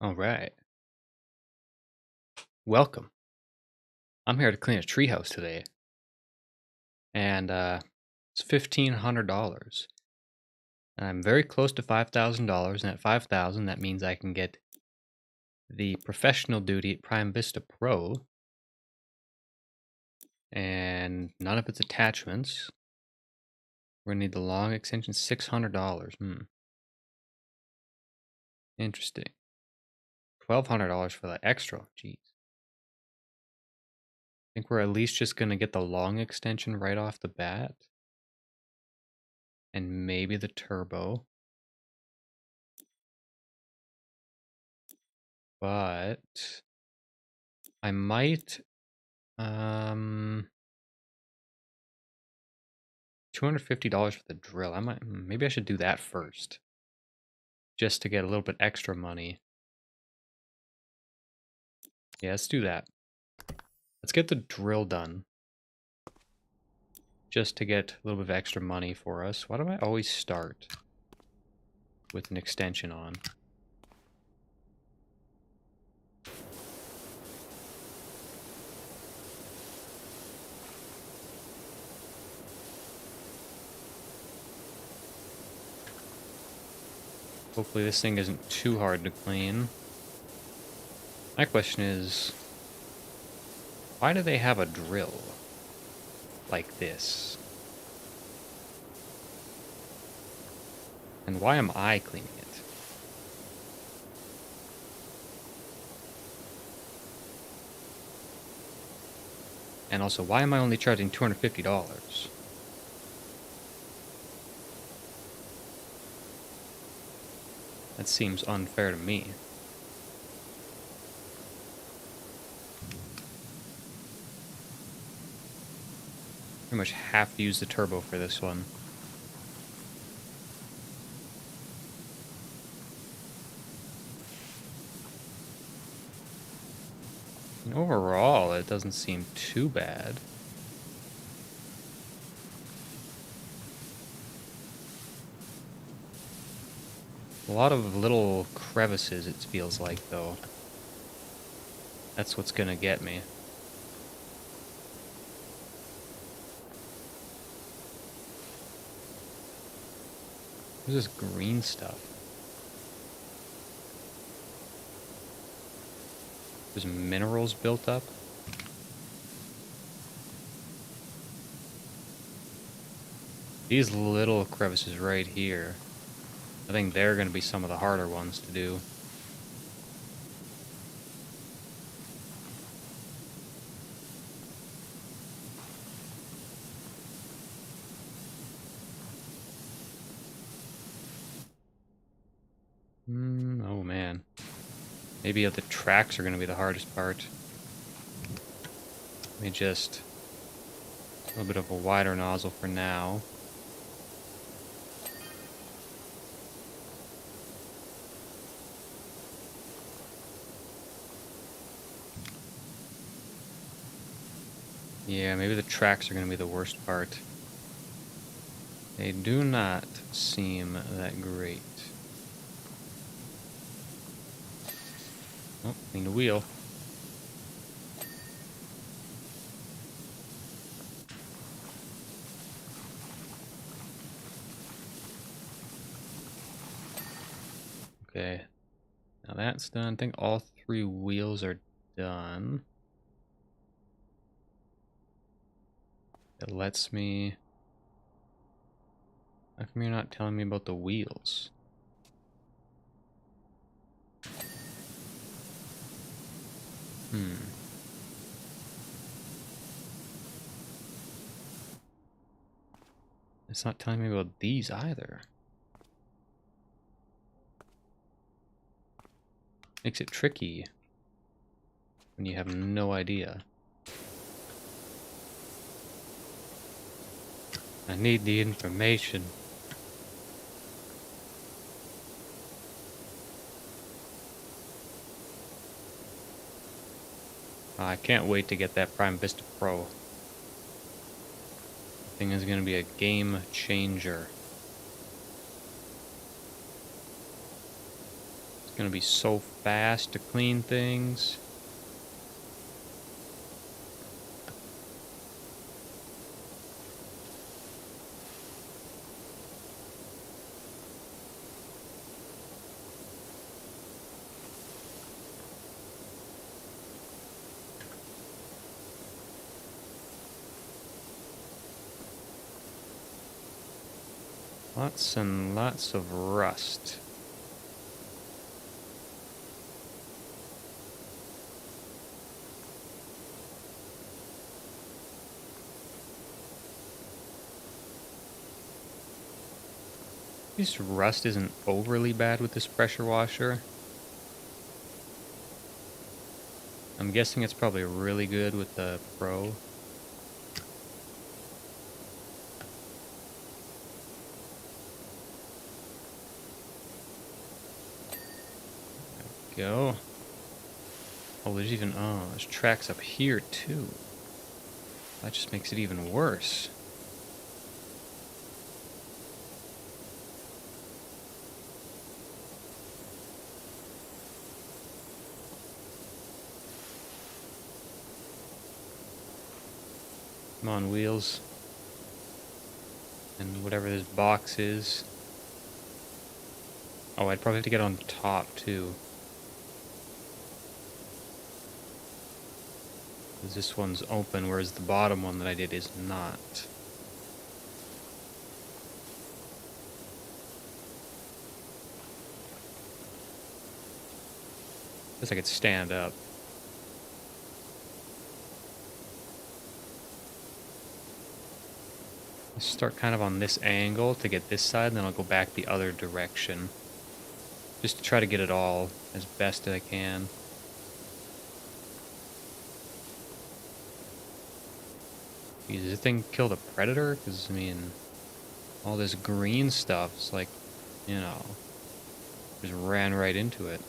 All right. Welcome. I'm here to clean a treehouse today, and it's $1,500. And I'm very close to $5,000, and at 5,000, that means I can get the professional duty at Prime Vista Pro, and none of its attachments. We're gonna need the long extension, $600. Interesting. $1,200 for the extra. Jeez. I think we're at least just gonna get the long extension right off the bat, and maybe the turbo. But I might $250 for the drill. Maybe I should do that first, just to get a little bit extra money. Yeah, let's do that. Let's get the drill done, just to get a little bit of extra money for us. Why do I always start with an extension on? Hopefully this thing isn't too hard to clean. My question is, why do they have a drill like this? And why am I cleaning it? And also, why am I only charging $250? That seems unfair to me. Pretty much have to use the turbo for this one. And overall, it doesn't seem too bad. A lot of little crevices, it feels like, though. That's what's gonna get me. What's this green stuff? There's minerals built up? These little crevices right here, I think they're gonna be some of the harder ones to do. Oh man. Maybe the tracks are gonna be the hardest part. Let me just... a little bit of a wider nozzle for now. Yeah, maybe the tracks are gonna be the worst part. They do not seem that great. Oh, clean the wheel. Okay. Now that's done. I think all 3 wheels are done. It lets me... How come you're not telling me about the wheels? It's not telling me about these either. Makes it tricky when you have no idea. I need the information. I can't wait to get that Prime Vista Pro. The thing is going to be a game changer. gonna be so fast to clean things. Lots and lots of rust. At least rust isn't overly bad with this pressure washer. I'm guessing it's probably really good with the Pro. Go. Oh, there's tracks up here too. That just makes it even worse. Come on, wheels. And whatever this box is. Oh, I'd probably have to get on top too. Because this one's open, whereas the bottom one that I did is not. Guess I could stand up. Let's start kind of on this angle to get this side, and then I'll go back the other direction. Just to try to get it all as best as I can. Does this thing kill the predator? Because, I mean, all this green stuff's like, you know, just ran right into it.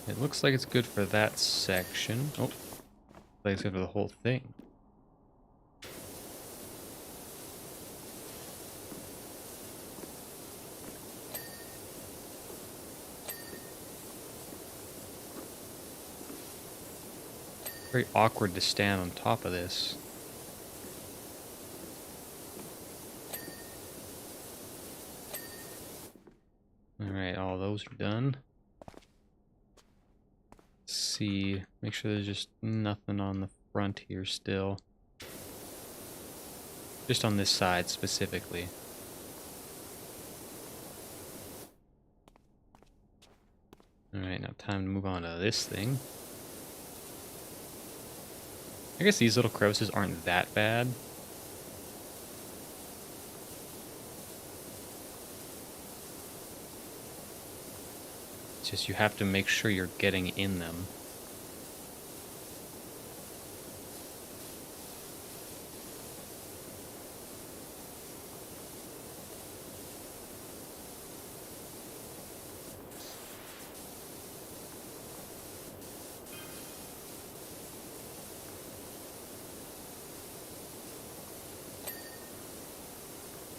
It looks like it's good for that section. Oh, like it's good for the whole thing. Very awkward to stand on top of this. Alright, all those are done. See, make sure there's just nothing on the front here still. Just on this side specifically. Alright, now time to move on to this thing. I guess these little crevasses aren't that bad. It's just you have to make sure you're getting in them.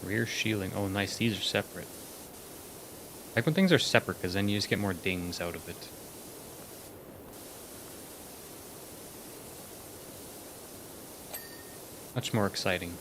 Rear shielding. Oh, nice. These are separate. I like when things are separate, because then you just get more dings out of it. Much more exciting.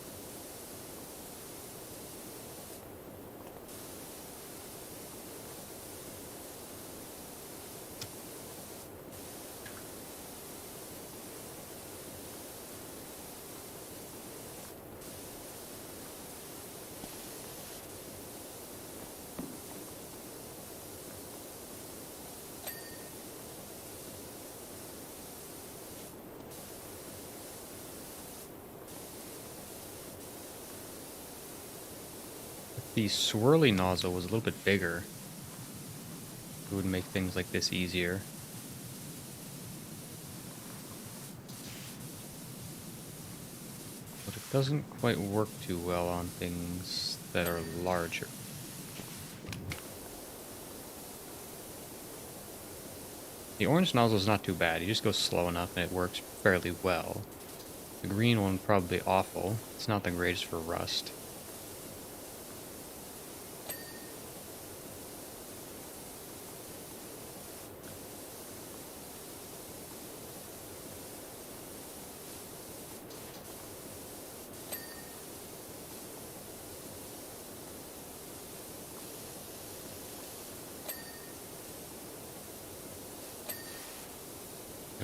The swirly nozzle was a little bit bigger. It would make things like this easier. But it doesn't quite work too well on things that are larger. The orange nozzle is not too bad. You just go slow enough and it works fairly well. The green one probably awful. It's not the greatest for rust.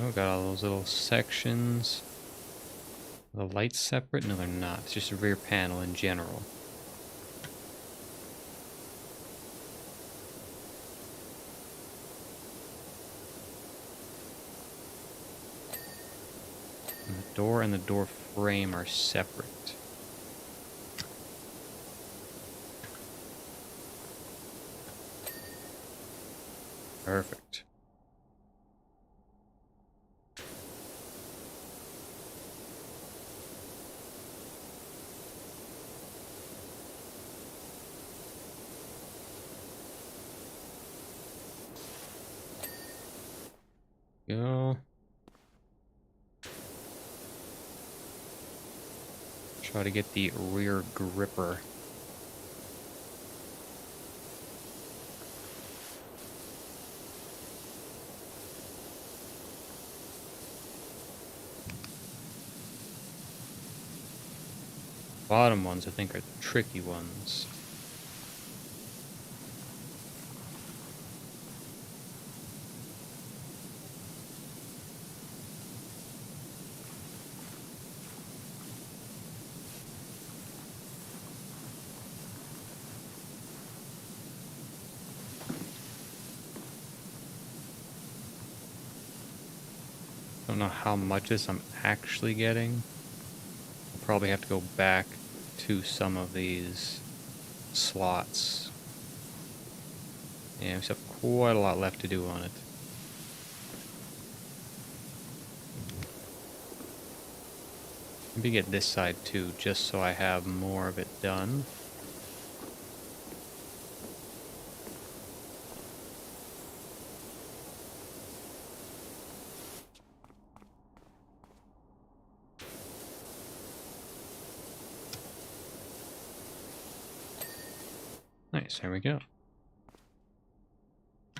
Oh, got all those little sections. The lights separate? No, they're not. It's just a rear panel in general. And the door and the door frame are separate. Perfect. Go. Try to get the rear gripper. Bottom ones, I think, are the tricky ones. Don't know how much this I'm actually getting. I'll probably have to go back to some of these slots. Yeah, we still have quite a lot left to do on it. Maybe get this side too, just so I have more of it done. Nice, there we go.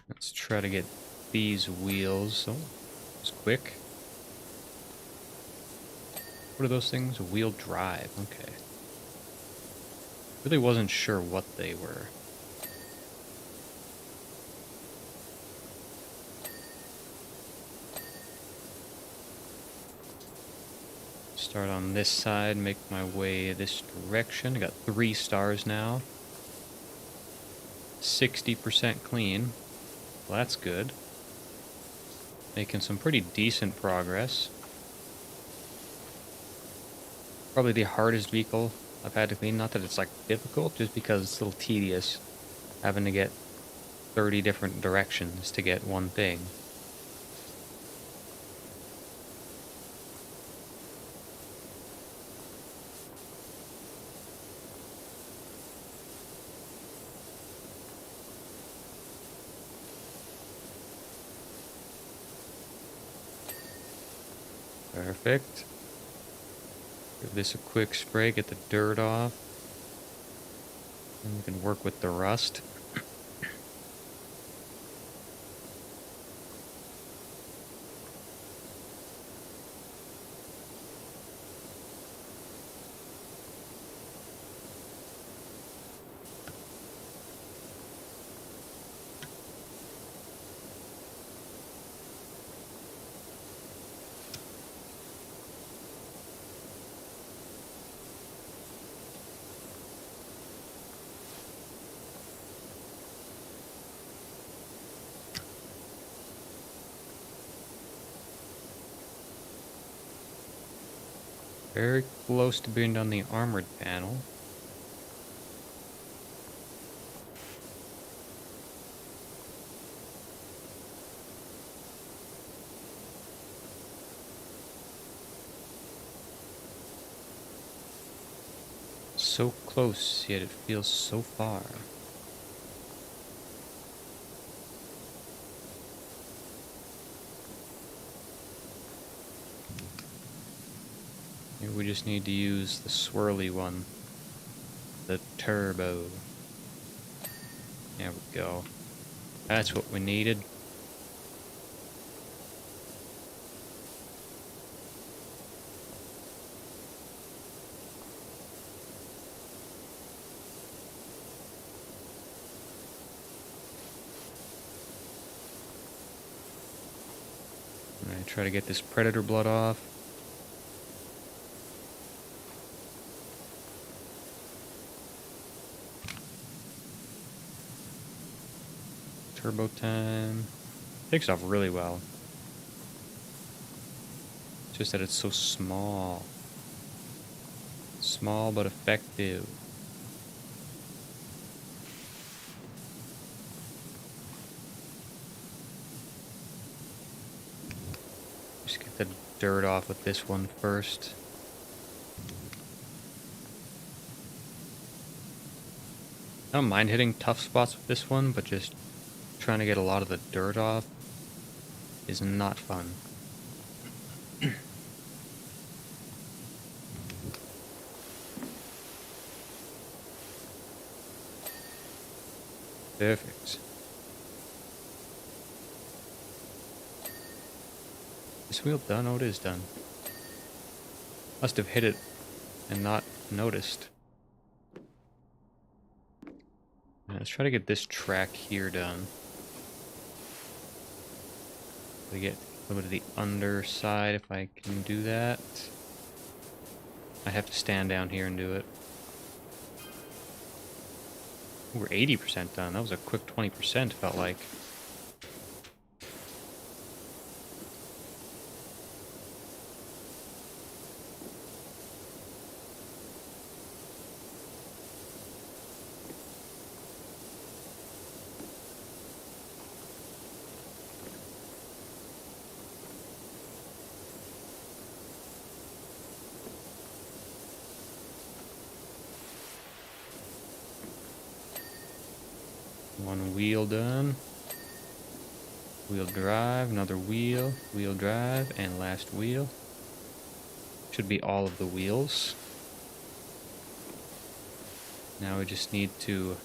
Let's try to get these wheels. Oh, it's quick. What are those things? Wheel drive, okay. Really wasn't sure what they were. Start on this side, make my way this direction. I got 3 stars now. 60% clean. Well, that's good. Making some pretty decent progress. Probably the hardest vehicle I've had to clean. Not that it's like difficult, just because it's a little tedious having to get 30 different directions to get one thing. Perfect. Give this a quick spray, get the dirt off. And we can work with the rust. Very close to being done the armored panel. So close, yet it feels so far. just need to use the swirly one. The turbo. There we go. That's what we needed. Alright, try to get this predator blood off. Turbo time. Takes off really well. It's just that it's so small. Small but effective. Just get the dirt off with this one first. I don't mind hitting tough spots with this one, but just trying to get a lot of the dirt off is not fun. Perfect. This wheel done? Oh, it is done. Must have hit it and not noticed. Now, let's try to get this track here done. We get a little bit of the underside if I can do that. I have to stand down here and do it. We're 80% done. That was a quick 20%, felt like. One wheel done. Wheel drive, another wheel, wheel drive, and last wheel. Should be all of the wheels. Now we just need to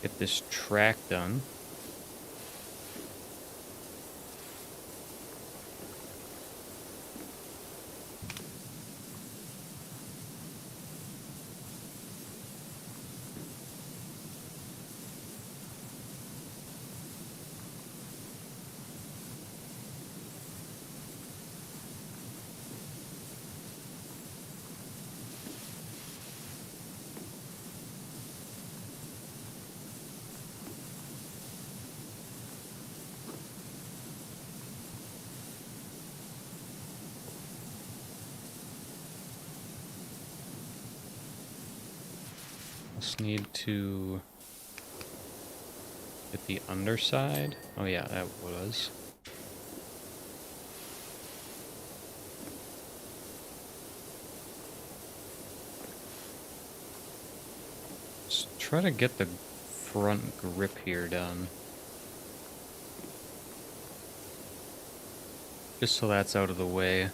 get this track done. Just need to get the underside. Oh yeah, that was. Just try to get the front grip here done. Just so that's out of the way.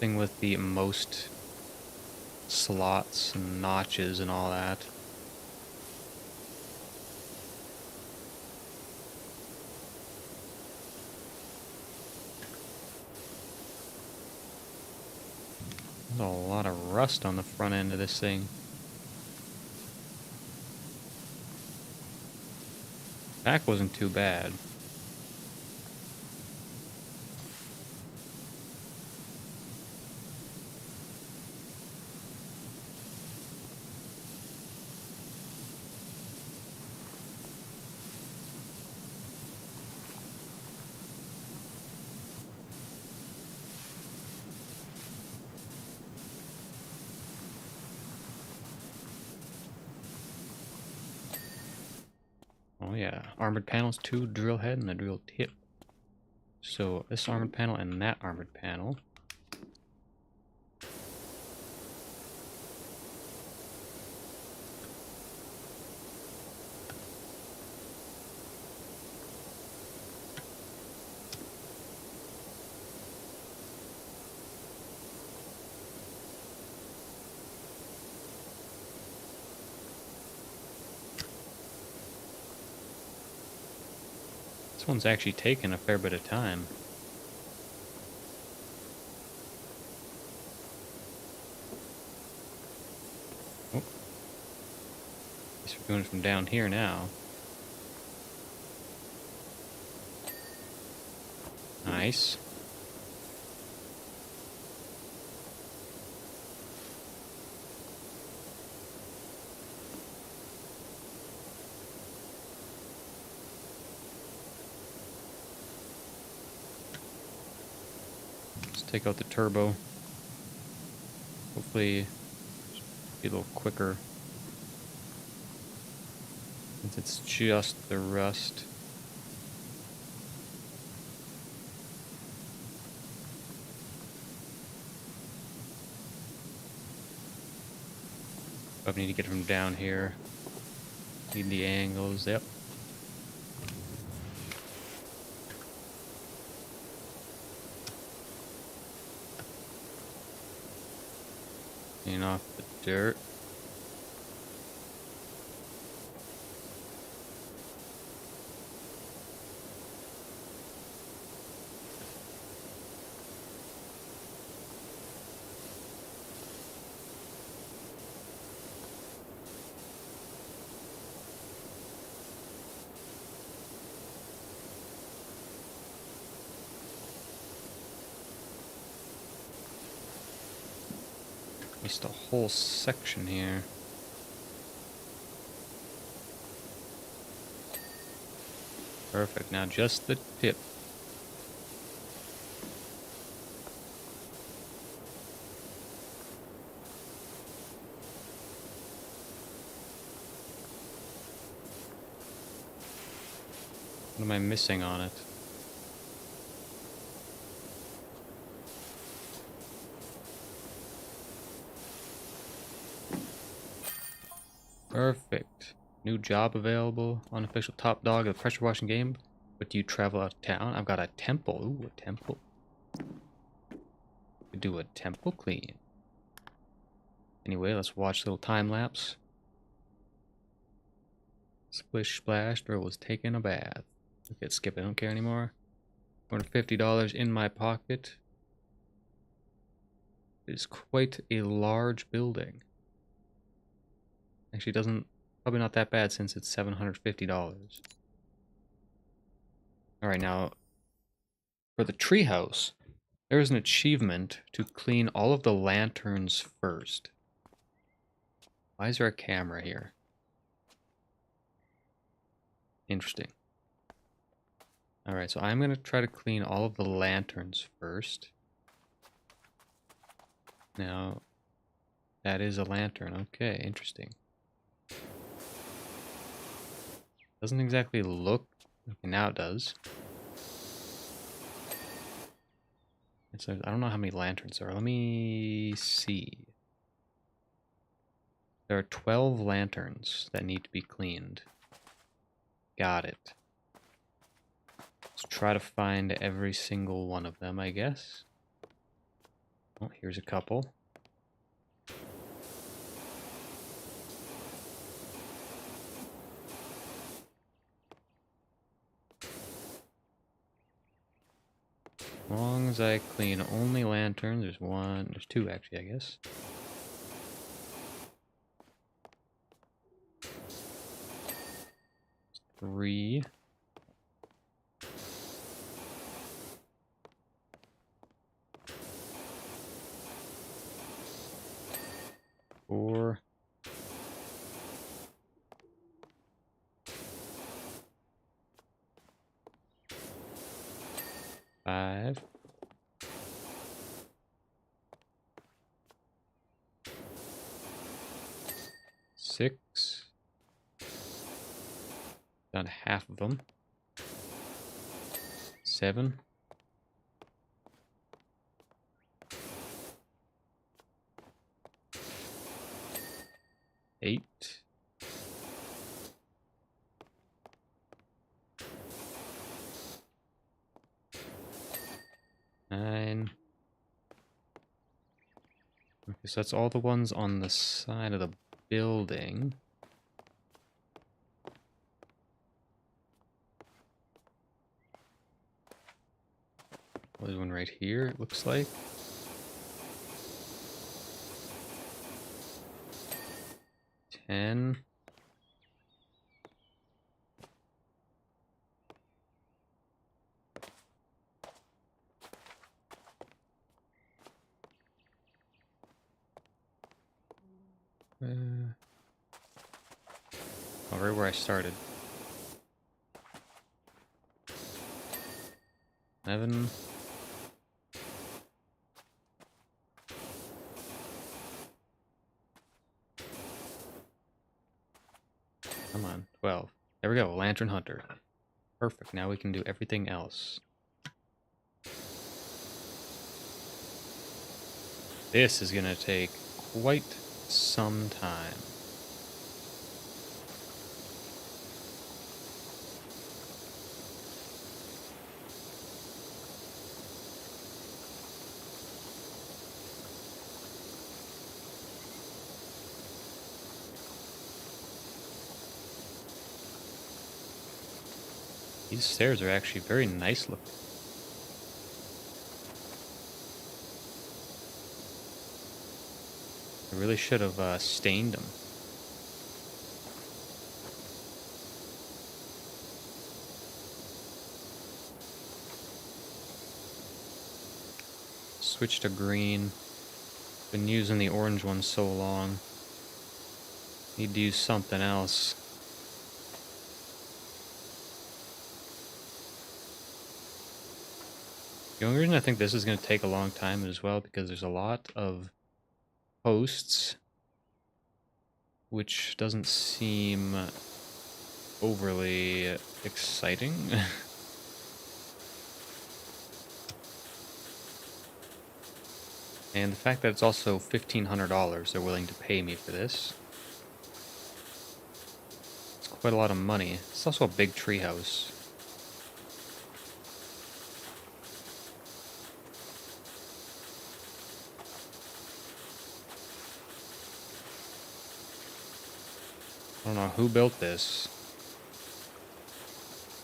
Thing with the most slots and notches and all that. There's a lot of rust on the front end of this thing. Back wasn't too bad. Oh yeah, armored panels, 2 drill head and a drill tip. So this armored panel and that armored panel. This one's actually taken a fair bit of time. Oh, guess we're doing it from down here now. Nice. Let's take out the turbo. Hopefully be a little quicker, since it's just the rust. I need to get from down here. Need the angles, yep. Clean off the dirt. Missed a whole section here. Perfect, now just the tip. What am I missing on it? Perfect. New job available. Unofficial top dog of the pressure washing game. But do you travel out of town? I've got a temple. Ooh, a temple. Could do a temple clean. Anyway, let's watch a little time lapse. Splish splash, girl was taking a bath. Okay, skip it, I don't care anymore. $250 in my pocket. It is quite a large building. Actually, probably not that bad since it's $750. Alright, now, for the treehouse, there is an achievement to clean all of the lanterns first. Why is there a camera here? Interesting. Alright, so I'm going to try to clean all of the lanterns first. Now, that is a lantern. Okay, interesting. Doesn't exactly look... Okay, now it does. So I don't know how many lanterns there are. Let me see. There are 12 lanterns that need to be cleaned. Got it. Let's try to find every single one of them, I guess. Oh, here's a couple. As long as I clean only lanterns, there's two actually, I guess. Three. Four. Five. Six. Done half of them. 7. 8. 9. Okay, so that's all the ones on the side of the building. There's one right here, it looks like. Ten. Oh, right where I started. 11. Come on, 12. There we go, Lantern Hunter. Perfect, now we can do everything else. This is gonna take quite some time. These stairs are actually very nice looking. I really should have stained them. Switch to green. Been using the orange one so long. Need to use something else. The only reason I think this is going to take a long time as well because there's a lot of posts, which doesn't seem overly exciting. And the fact that it's also $1,500 they're willing to pay me for this. It's quite a lot of money. It's also a big treehouse. I don't know who built this,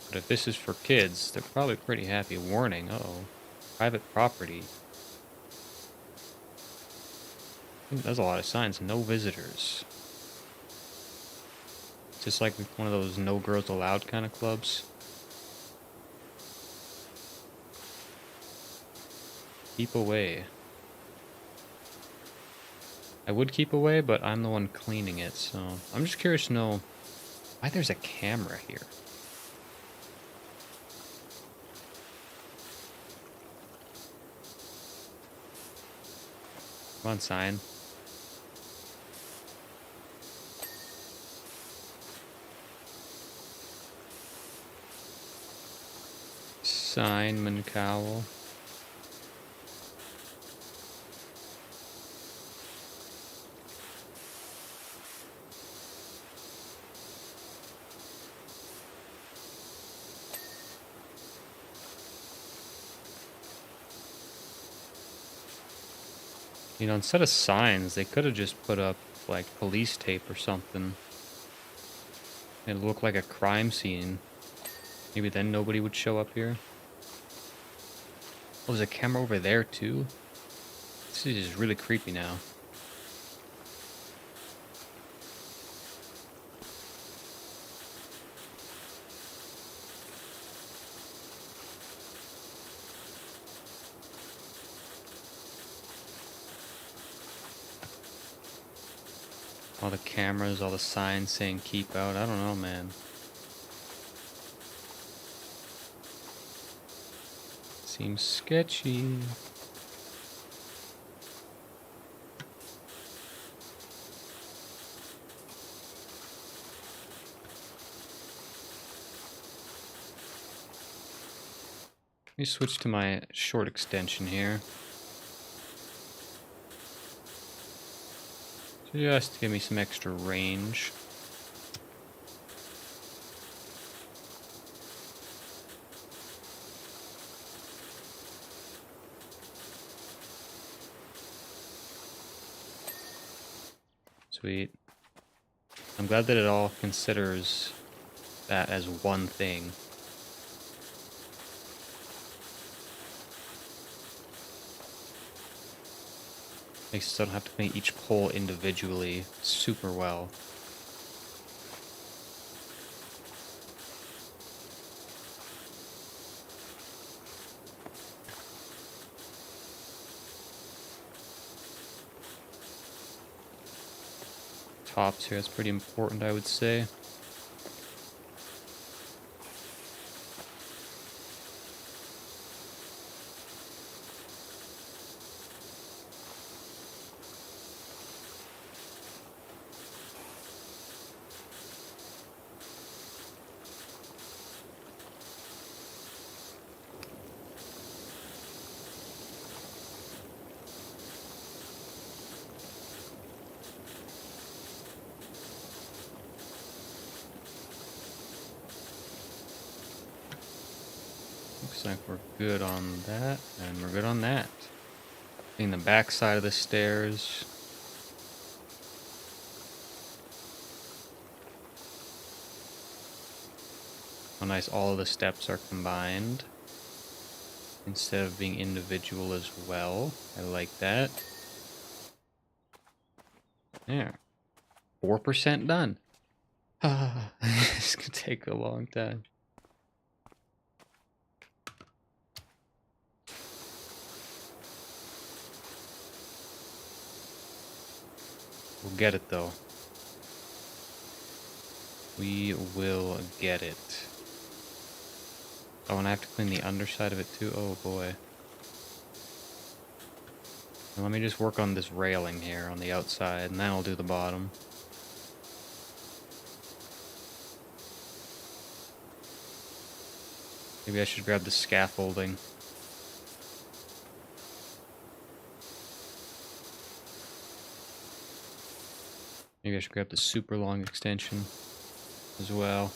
but if this is for kids, they're probably pretty happy. Warning, uh-oh. Private property. There's a lot of signs. No visitors. Just like one of those no girls allowed kind of clubs. Keep away. I would keep away, but I'm the one cleaning it, so I'm just curious to know why there's a camera here. Come on, sign. Simon Cowell. You know, instead of signs, they could have just put up, like, police tape or something. It'd look like a crime scene. Maybe then nobody would show up here. Oh, there's a camera over there, too? This is just really creepy now. All the cameras, all the signs saying keep out. I don't know, man. Seems sketchy. Let me switch to my short extension here. Just to give me some extra range. Sweet. I'm glad that it all considers that as one thing. Makes it so I don't have to clean each pole individually super well. Tops here, that's pretty important, I would say. Looks like we're good on that, and we're good on that. Clean the back side of the stairs. How nice all of the steps are combined instead of being individual as well. I like that. There. 4% done. This could take a long time. We'll get it though. We will get it. Oh, and I have to clean the underside of it too? Oh boy. Now let me just work on this railing here on the outside, and then I'll do the bottom. Maybe I should grab the scaffolding. Maybe I should grab the super long extension as well.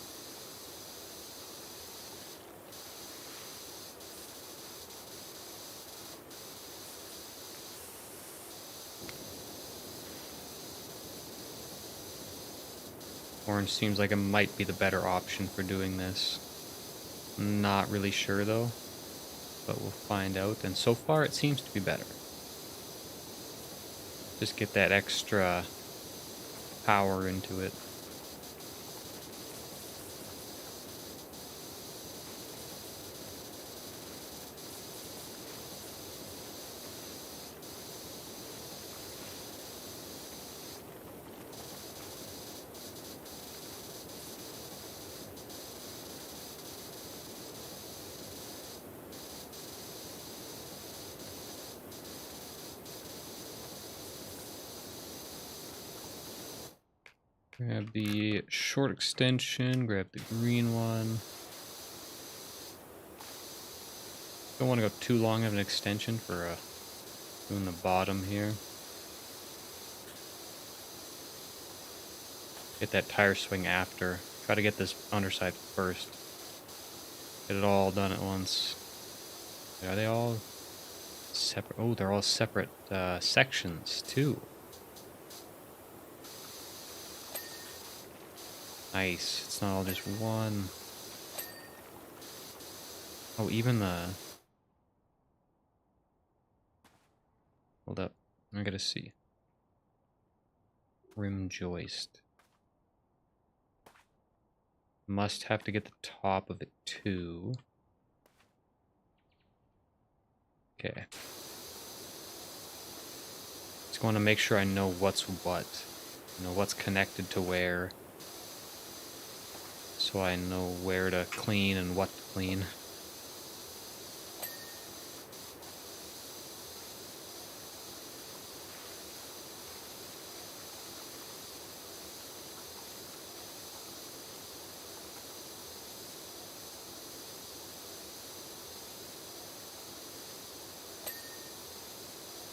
Orange seems like it might be the better option for doing this. Not really sure though, but we'll find out. And so far it seems to be better. Just get that extra power into it. Grab the short extension, grab the green one. Don't want to go too long of an extension for doing the bottom here. Get that tire swing after. Try to get this underside first. Get it all done at once. Are they all separate? Oh, they're all separate sections too. Nice. It's not all just one. Oh, even the... Hold up. I gotta see. Rim joist. Must have to get the top of it too. Okay. Just want to make sure I know what's what. You know, what's connected to where. So I know where to clean and what to clean.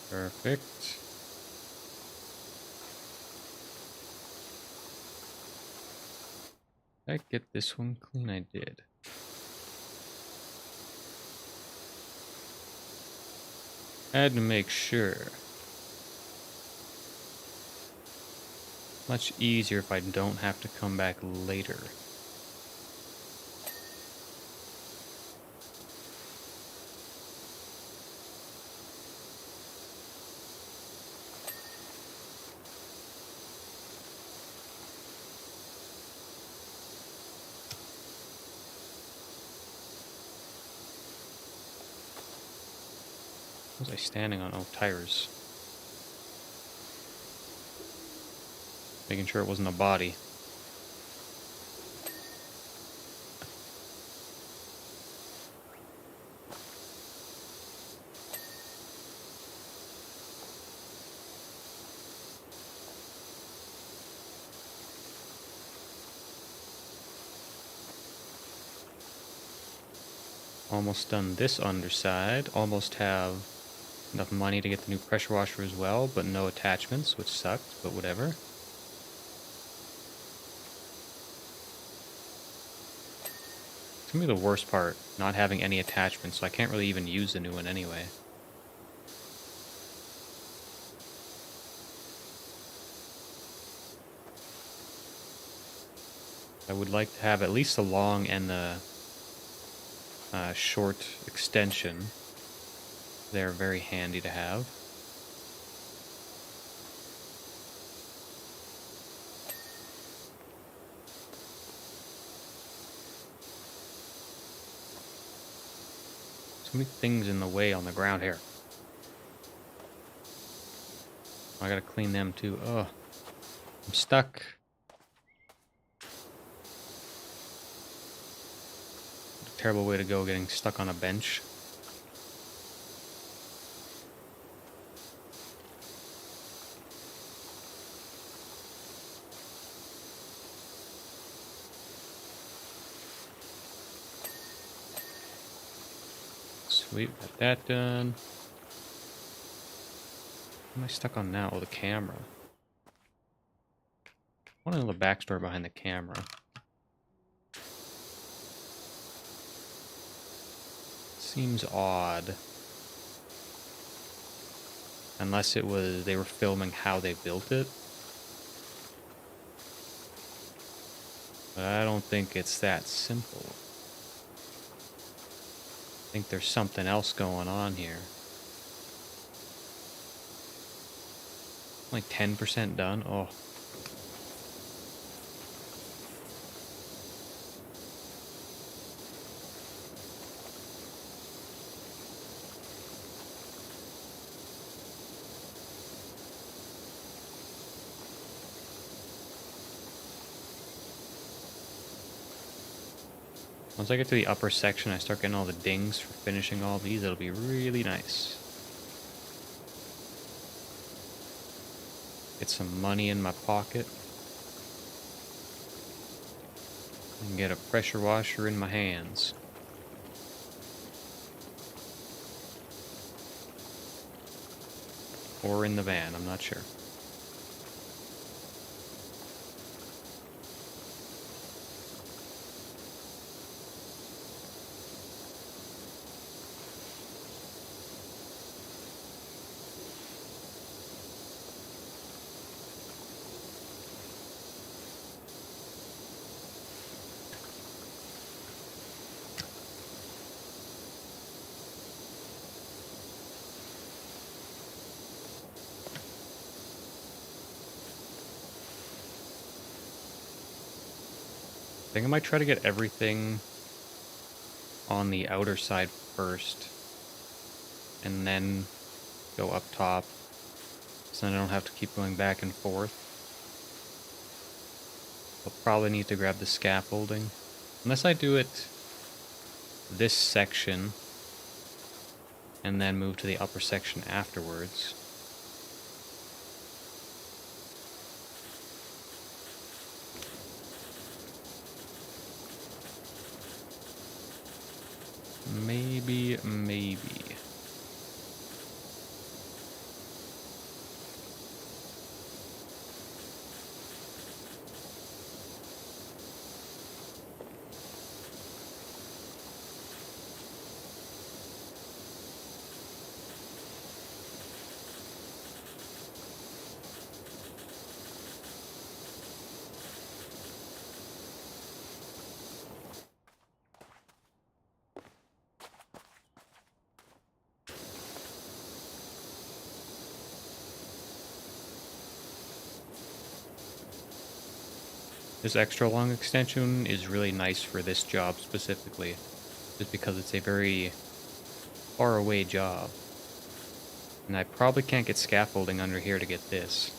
Perfect. Did I get this one clean? I did. Had to make sure. Much easier if I don't have to come back later. What was I standing on? Oh, tires. Making sure it wasn't a body. Almost done this underside. Almost have enough money to get the new pressure washer as well, but no attachments, which sucks, but whatever. It's gonna be the worst part, not having any attachments, so I can't really even use the new one anyway. I would like to have at least the long and the short extension. They're very handy to have. So many things in the way on the ground here. I gotta clean them too. Oh, I'm stuck. Terrible way to go, getting stuck on a bench. Sweet, got that done. What am I stuck on now? Oh, the camera. I want to know the backstory behind the camera. Seems odd. Unless it was they were filming how they built it. But I don't think it's that simple. I think there's something else going on here. Like 10% done? Oh. Once I get to the upper section, I start getting all the dings for finishing all these. It'll be really nice. Get some money in my pocket. And get a pressure washer in my hands. Or in the van, I'm not sure. I think I might try to get everything on the outer side first, and then go up top, so then I don't have to keep going back and forth. I'll probably need to grab the scaffolding, unless I do it this section, and then move to the upper section afterwards. Maybe. This extra long extension is really nice for this job specifically, just because it's a very far away job. And I probably can't get scaffolding under here to get this.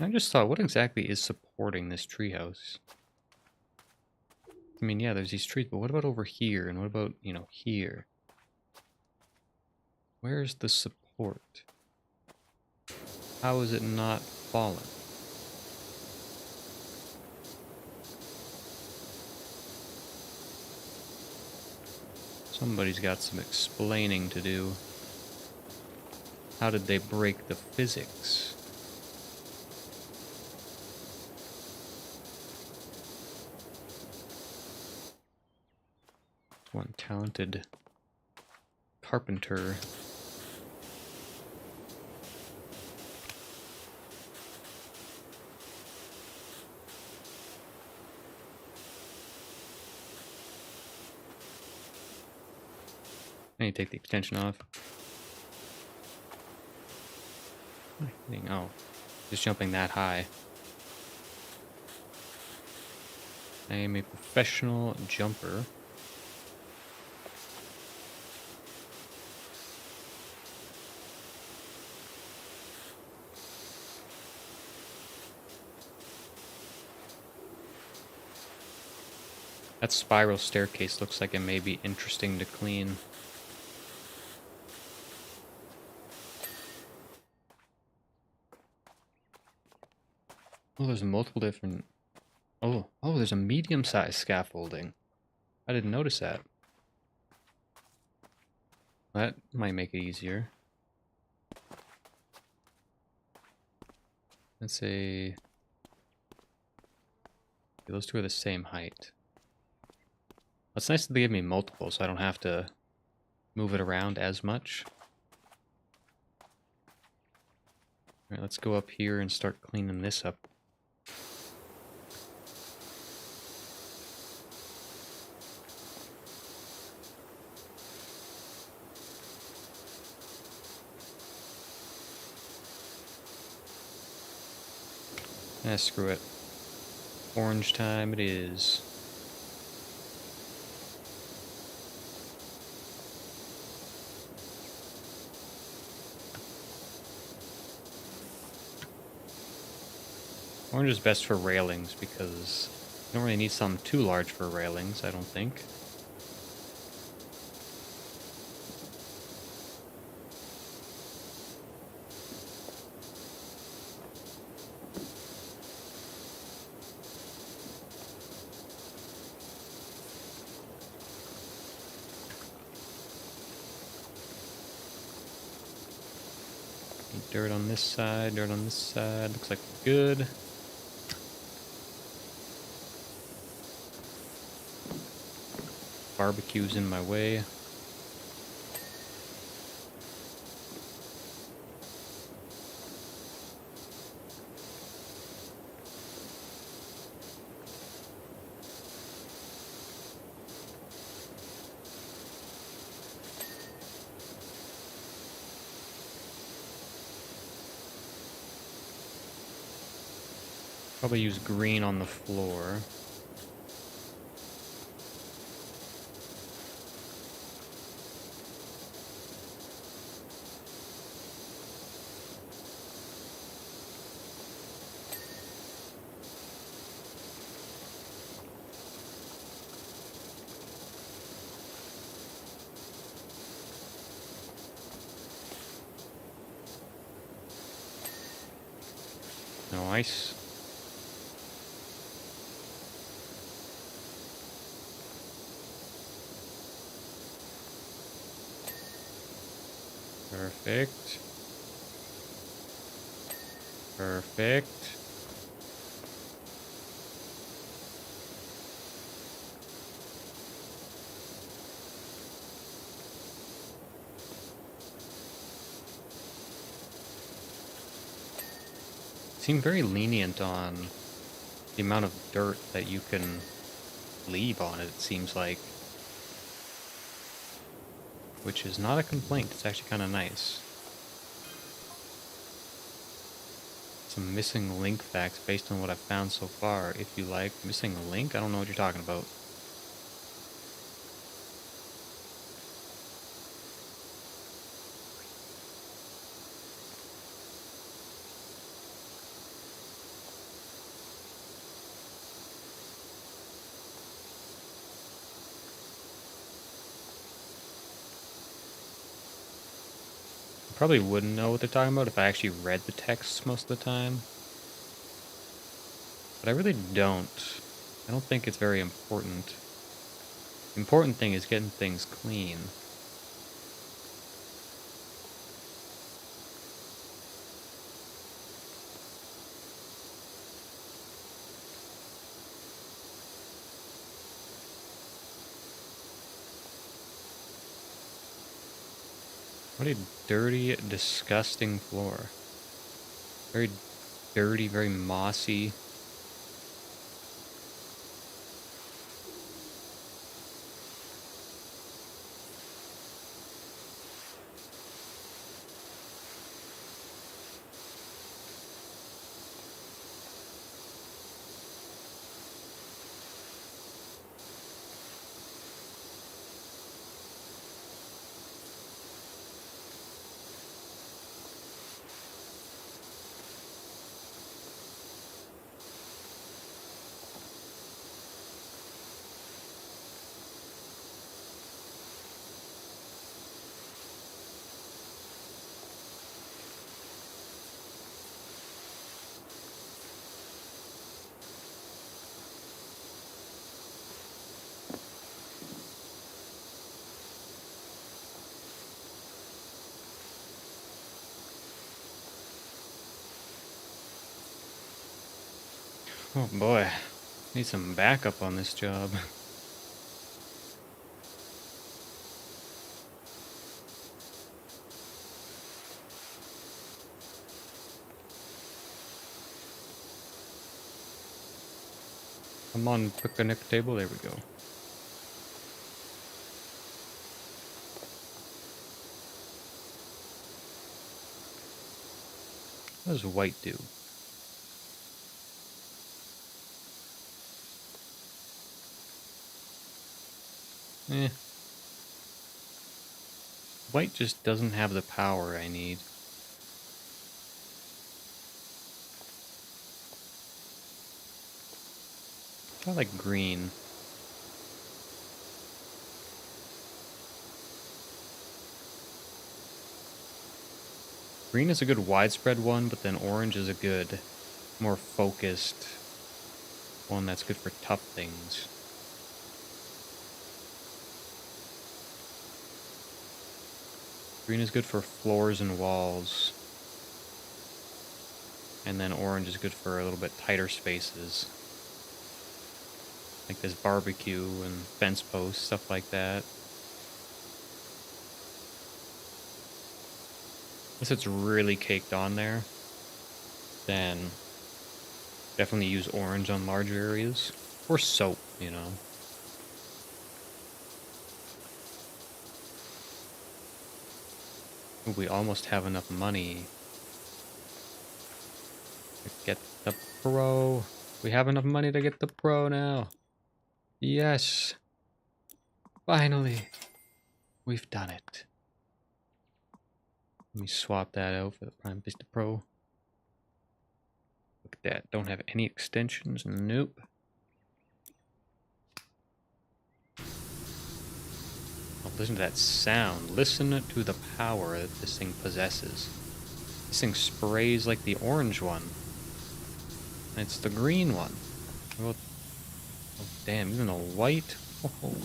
I just thought, what exactly is supporting this treehouse? I mean, yeah, there's these trees, but what about over here? And what about, you know, here? Where's the support? How is it not fallen? Somebody's got some explaining to do. How did they break the physics? One talented carpenter. I need to take the extension off. Oh, just jumping that high. I am a professional jumper. That spiral staircase looks like it may be interesting to clean. Oh, there's multiple different... Oh, there's a medium-sized scaffolding. I didn't notice that. That might make it easier. Let's say... Those two are the same height. It's nice that they give me multiple, so I don't have to move it around as much. Alright, let's go up here and start cleaning this up. Ah, screw it. Orange time it is. Orange is best for railings because you don't really need something too large for railings, I don't think. Dirt on this side, dirt on this side. Looks like we're good. Barbecue's in my way. Probably use green on the floor. Nice. Perfect. Perfect. Seem very lenient on the amount of dirt that you can leave on it, it seems like. Which is not a complaint, it's actually kind of nice. Some missing link facts based on what I've found so far. If you like missing a link, I don't know what you're talking about. I probably wouldn't know what they're talking about if I actually read the text most of the time. But I really don't. I don't think it's very important. The important thing is getting things clean. What a dirty, disgusting floor. Very dirty, very mossy. Oh boy. Need some backup on this job. Come on, picnic table. There we go. What does white do? Eh. White just doesn't have the power I need. I like green. Green is a good widespread one, but then orange is a good, more focused one that's good for tough things. Green is good for floors and walls. And then orange is good for a little bit tighter spaces. Like this barbecue and fence posts, stuff like that. Unless it's really caked on there, then definitely use orange on larger areas. Or soap, you know. Ooh, we almost have enough money to get the pro. We have enough money to get the pro now. Yes. Finally. We've done it. Let me swap that out for the Prime Vista Pro. Look at that. Don't have any extensions. Nope. Oh, listen to that sound. Listen to the power that this thing possesses. This thing sprays like the orange one. And it's the green one. Oh, damn, even the white. Oh.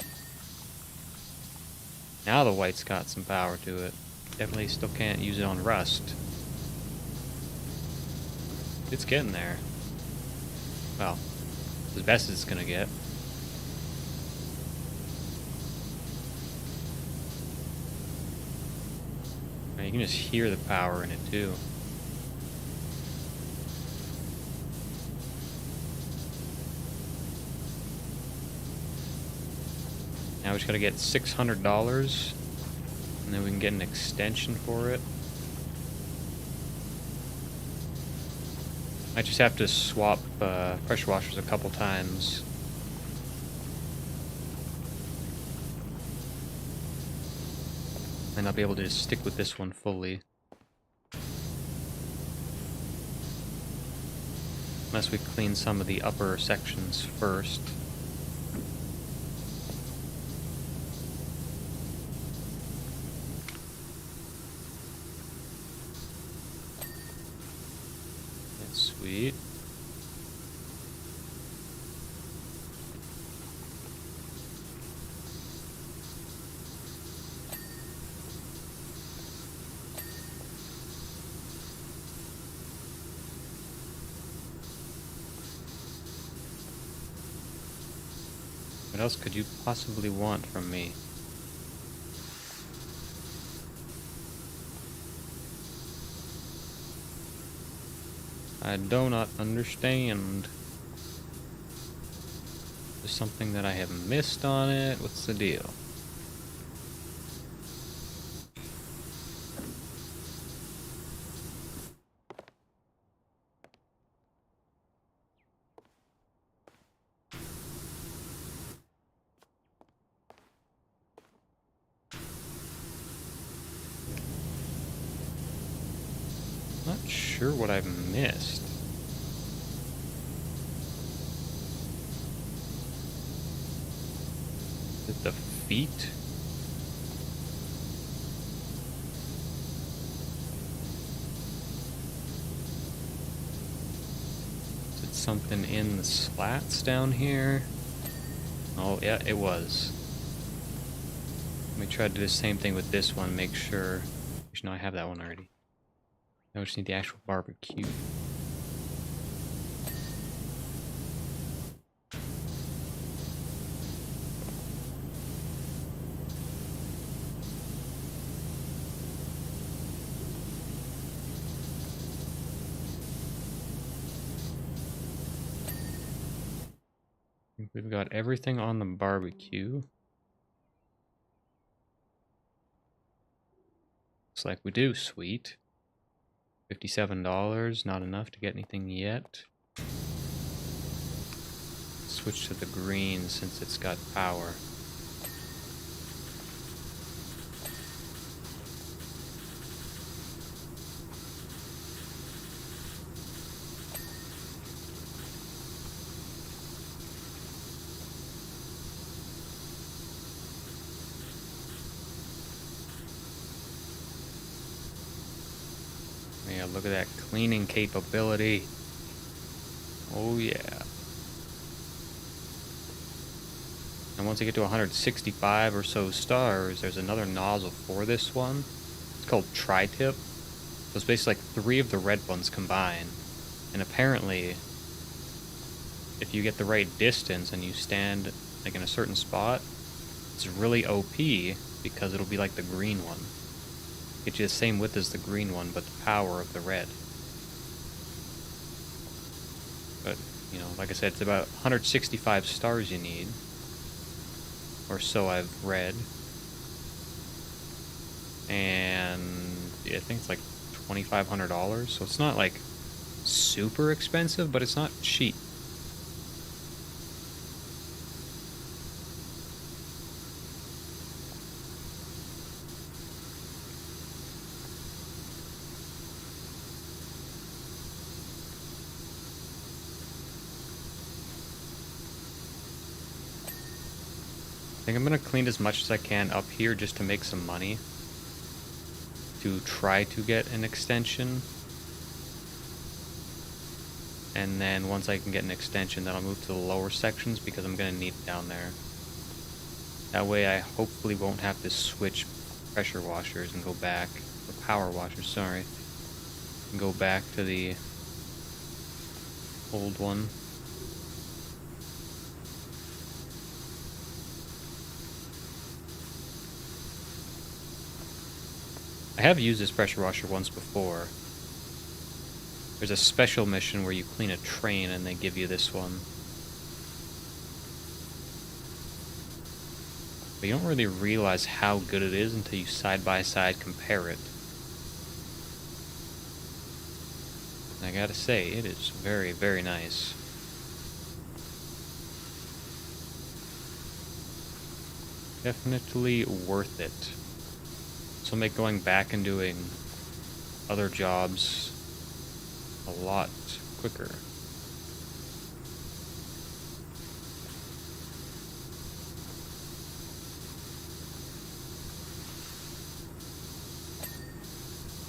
Now the white's got some power to it. Definitely still can't use it on rust. It's getting there. Well, as best as it's gonna get. And you can just hear the power in it too. Now we just gotta get $600, and then we can get an extension for it. I just have to swap pressure washers a couple times. And I'll be able to just stick with this one fully. Unless we clean some of the upper sections first. That's sweet. What else could you possibly want from me? I do not understand. There's something that I have missed on it. What's the deal? Not sure what I've missed. Is it the feet? Is it something in the slats down here? Oh, yeah, it was. Let me try to do the same thing with this one, make sure. Actually, no, I have that one already. I just need the actual barbecue. I think we've got everything on the barbecue. Looks like we do, sweet. $57, not enough to get anything yet. Switch to the green since it's got power. Yeah, look at that cleaning capability. Oh yeah. And once you get to 165 or so stars, there's another nozzle for this one. It's called Tri-Tip. So it's basically like 3 of the red ones combined. And apparently, if you get the right distance and you stand like in a certain spot, it's really OP because it'll be like the green one. Get you the same width as the green one, but the power of the red. But, you know, like I said, it's about 165 stars you need. Or so I've read. And yeah, I think it's like $2,500, so it's not like super expensive, but it's not cheap. I think I'm gonna clean as much as I can up here just to make some money. To try to get an extension. And then once I can get an extension, then I'll move to the lower sections because I'm gonna need it down there. That way I hopefully won't have to switch pressure washers and go back. power washer, sorry. Go back to the old one. I have used this pressure washer once before. There's a special mission where you clean a train and they give you this one. But you don't really realize how good it is until you side by side compare it. And I gotta say, it is very, very nice. Definitely worth it. This will make going back and doing other jobs a lot quicker.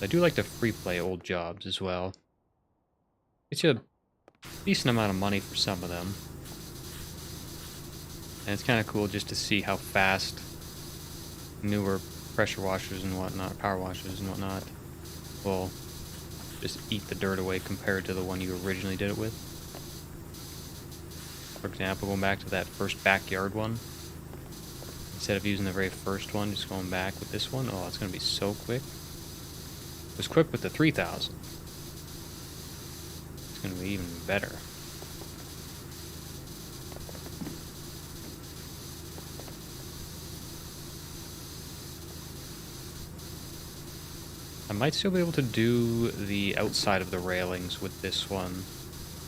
I do like to free play old jobs as well. Gets you a decent amount of money for some of them. And it's kind of cool just to see how fast newer pressure washers and whatnot, power washers and whatnot, will just eat the dirt away compared to the one you originally did it with. For example, going back to that first backyard one, instead of using the very first one, just going back with this one, oh, it's going to be so quick. It was quick with the 3000. It's going to be even better. I might still be able to do the outside of the railings with this one.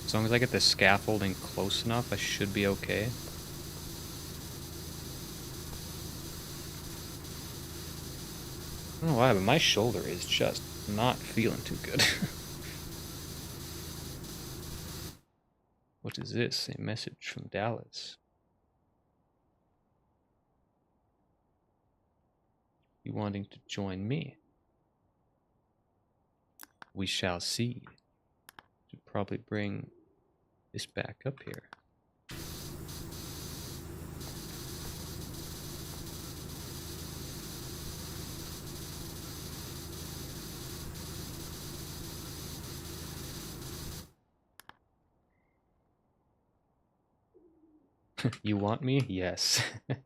As long as I get the scaffolding close enough, I should be okay. I don't know why, but my shoulder is just not feeling too good. What is this? A message from Dallas. You wanting to join me? We shall see. Should probably bring this back up here. You want me? Yes. There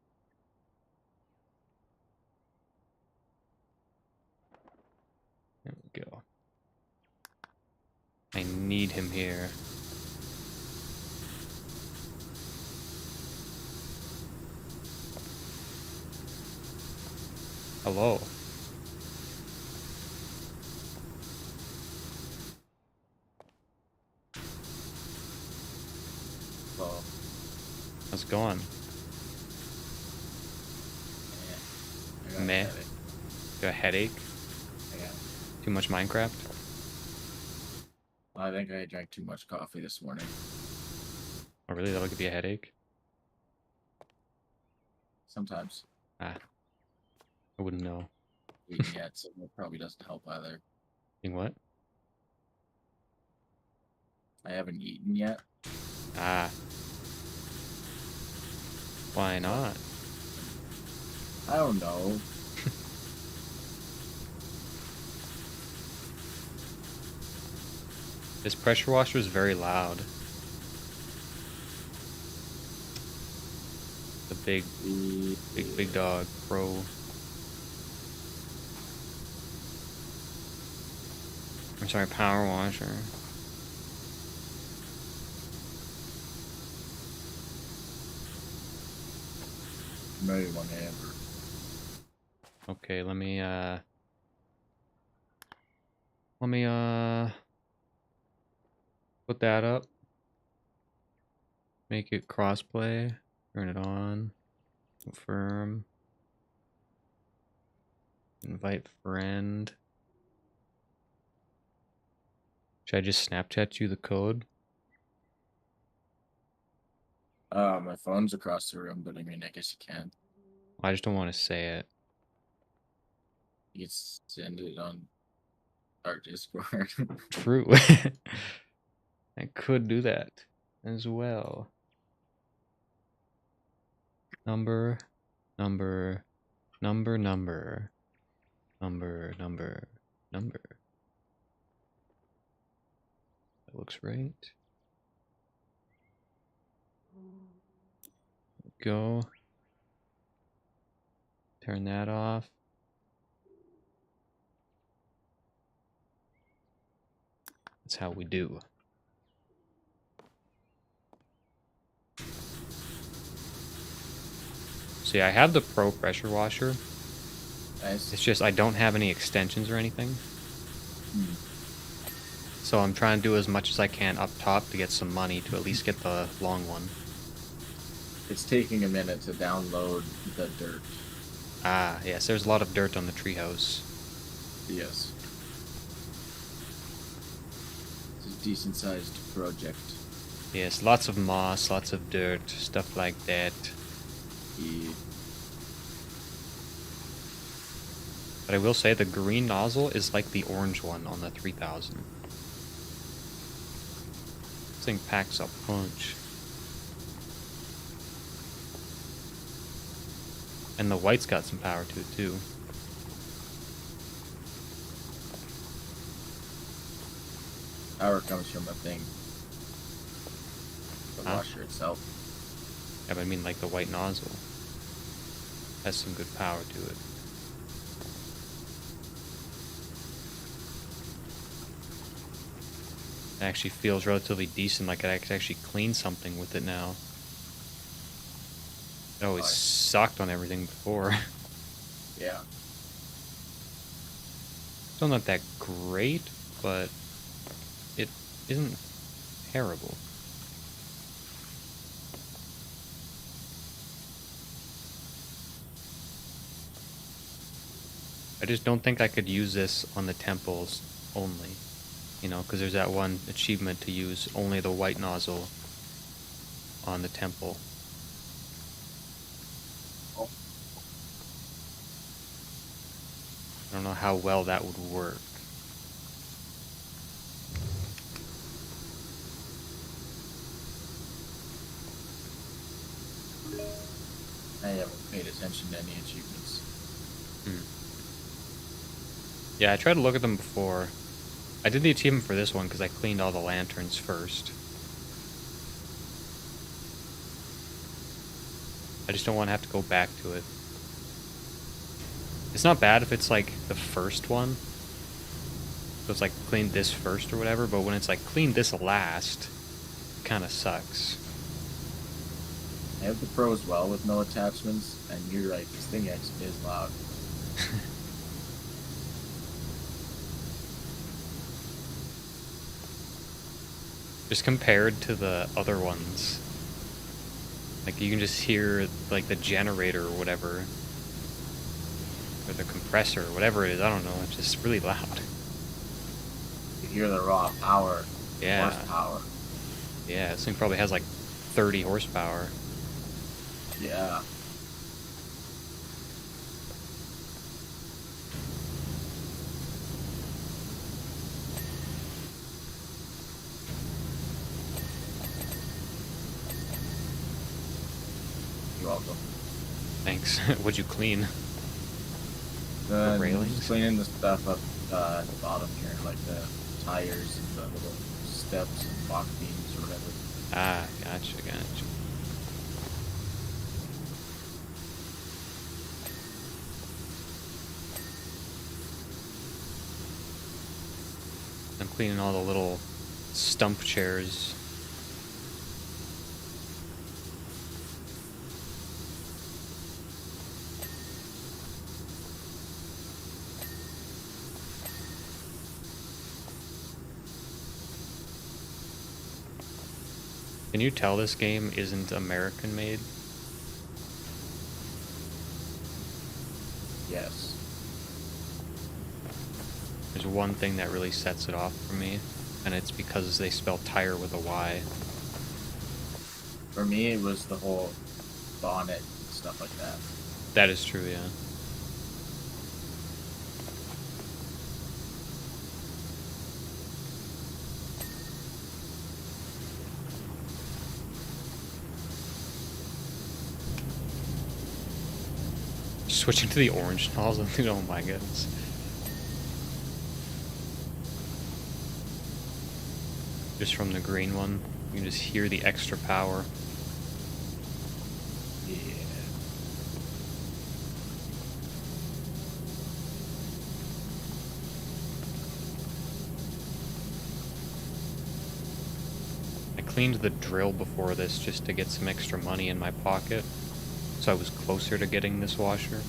we go. I need him here. Hello. Well, How's it going? yeah, I got a Meh. headache. Got a headache? Yeah. Too much Minecraft? I think I drank too much coffee this morning. Oh, really? That'll give you a headache? Sometimes. Ah, I wouldn't know. Eating yet, so it probably doesn't help either. You what? I haven't eaten yet. Ah. Why not? I don't know. This pressure washer is very loud. The big dog, Pro. I'm sorry, power washer. Maybe whenever. Okay, let me put that up. Make it crossplay. Turn it on. Confirm. Invite friend. Should I just Snapchat you the code? My phone's across the room, but I mean, I guess you can. I just don't want to say it. You can send it on our Discord. True. I could do that as well. Number. number. That looks right. Go. Turn that off. That's how we do. See, I have the Pro pressure washer. Nice. It's just I don't have any extensions or anything. Hmm. So I'm trying to do as much as I can up top to get some money to at least get the long one. It's taking a minute to download the dirt. Ah, yes, there's a lot of dirt on the treehouse. Yes. It's a decent sized project. Yes, lots of moss, lots of dirt, stuff like that. Yeah. But I will say the green nozzle is like the orange one on the 3000. This thing packs a punch. And the white's got some power to it too. Power comes from a thing. The Huh? washer itself. Yeah, but I mean like the white nozzle. Has some good power to it. It actually feels relatively decent, like I could actually clean something with it now. It always sucked on everything before. Yeah. Still not that great, but it isn't terrible. I just don't think I could use this on the temples only. You know, because there's that one achievement to use only the white nozzle on the temple. Oh. I don't know how well that would work. I haven't paid attention to any achievements. Yeah, I tried to look at them before. I did the achievement for this one because I cleaned all the lanterns first. I just don't want to have to go back to it. It's not bad if it's like the first one. So it's like clean this first or whatever, but when it's like clean this last, it kind of sucks. I have the Pro as well with no attachments, and you're right, this thing actually is loud. Just compared to the other ones. Like you can just hear like the generator or whatever. Or the compressor, or whatever it is, I don't know, it's just really loud. You hear the raw power, Yeah. horsepower. Yeah, this thing probably has like 30 horsepower. Yeah. You're welcome. Thanks. What'd you clean? The railings? Just cleaning the stuff up at the bottom here, like the tires and the little steps and box beams or whatever. Ah, gotcha. I'm cleaning all the little stump chairs. Can you tell this game isn't American made? Yes. There's one thing that really sets it off for me, and it's because they spell tire with a Y. For me, it was the whole bonnet and stuff like that. That is true, yeah. Switching to the orange nozzle, oh my goodness. just from the green one. You can just hear the extra power. Yeah. I cleaned the drill before this just to get some extra money in my pocket, so I was closer to getting this washer.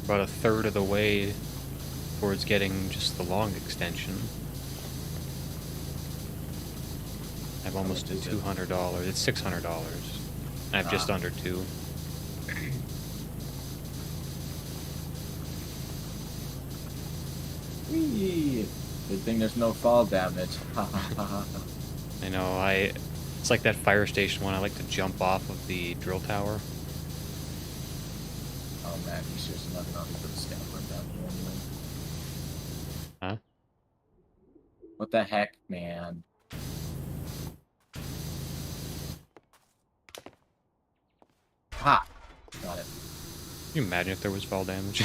About a third of the way towards getting just the long extension. I have How almost much to is it? $200. It's $600. I have just Ah. under two. Whee! Good thing there's no fall damage. Ha ha ha ha. I know, it's like that fire station one. I like to jump off of the drill tower. Oh man, you should have nothing on to put the scalper down here anyway. Huh? What the heck, man? Ha! Got it. Can you imagine if there was fall damage?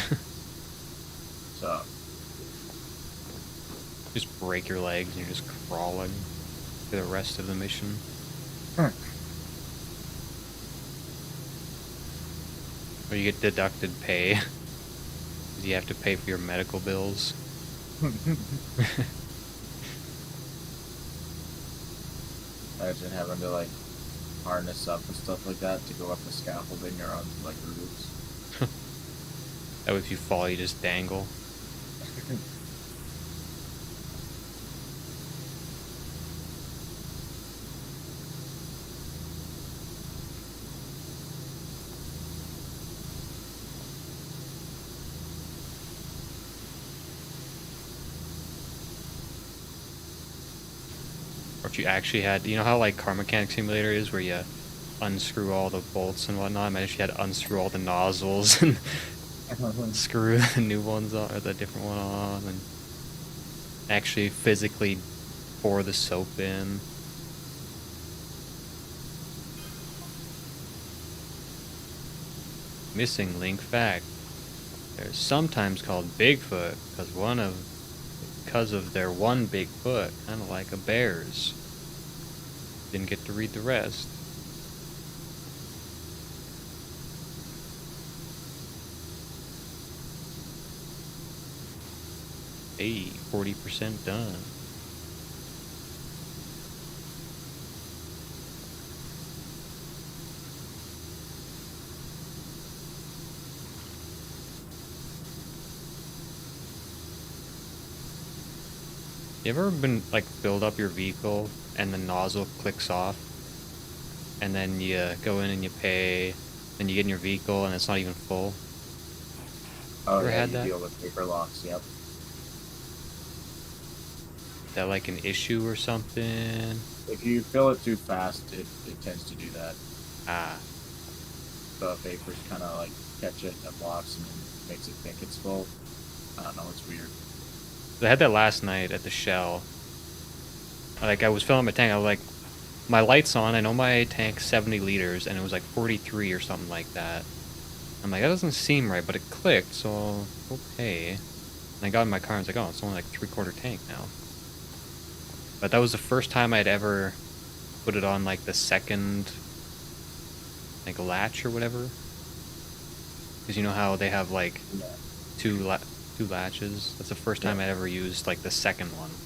So, Just break your legs and you're just crawling for the rest of the mission. Or you get deducted pay because you have to pay for your medical bills. imagine having to like harness up and stuff like that to go up the scaffolding or on like roofs. That way if you fall, you just dangle. Or if you actually had, you know how like Car Mechanic Simulator is where you unscrew all the bolts and whatnot? Imagine if you had to unscrew all the nozzles and screw the new ones on, or the different one on, and actually physically pour the soap in. Missing link fact. They're sometimes called Bigfoot because of their one big foot, kind of like a bear's. Didn't get to read the rest. Hey, 40% done. You ever been like build up your vehicle and the nozzle clicks off, and then you go in and you pay, and you get in your vehicle and it's not even full? Oh Ever yeah, had you that? deal with paper locks. Yep. Is that like an issue or something? If you fill it too fast, it tends to do that. Ah, The vapors kind of like catch it and blocks and then makes it think it's full. I don't know. It's weird. I had that last night at the Shell. Like I was filling my tank. I was like, my light's on. I know my tank's 70 liters, and it was like 43 or something like that. I'm like, that doesn't seem right, but it clicked, so okay. And I got in my car and I was like, oh, it's only like 3/4 tank now. But that was the first time I'd ever put it on like the second, like latch or whatever. Because you know how they have like Yeah. two latches. That's the first Yeah. time I'd ever used like the second one.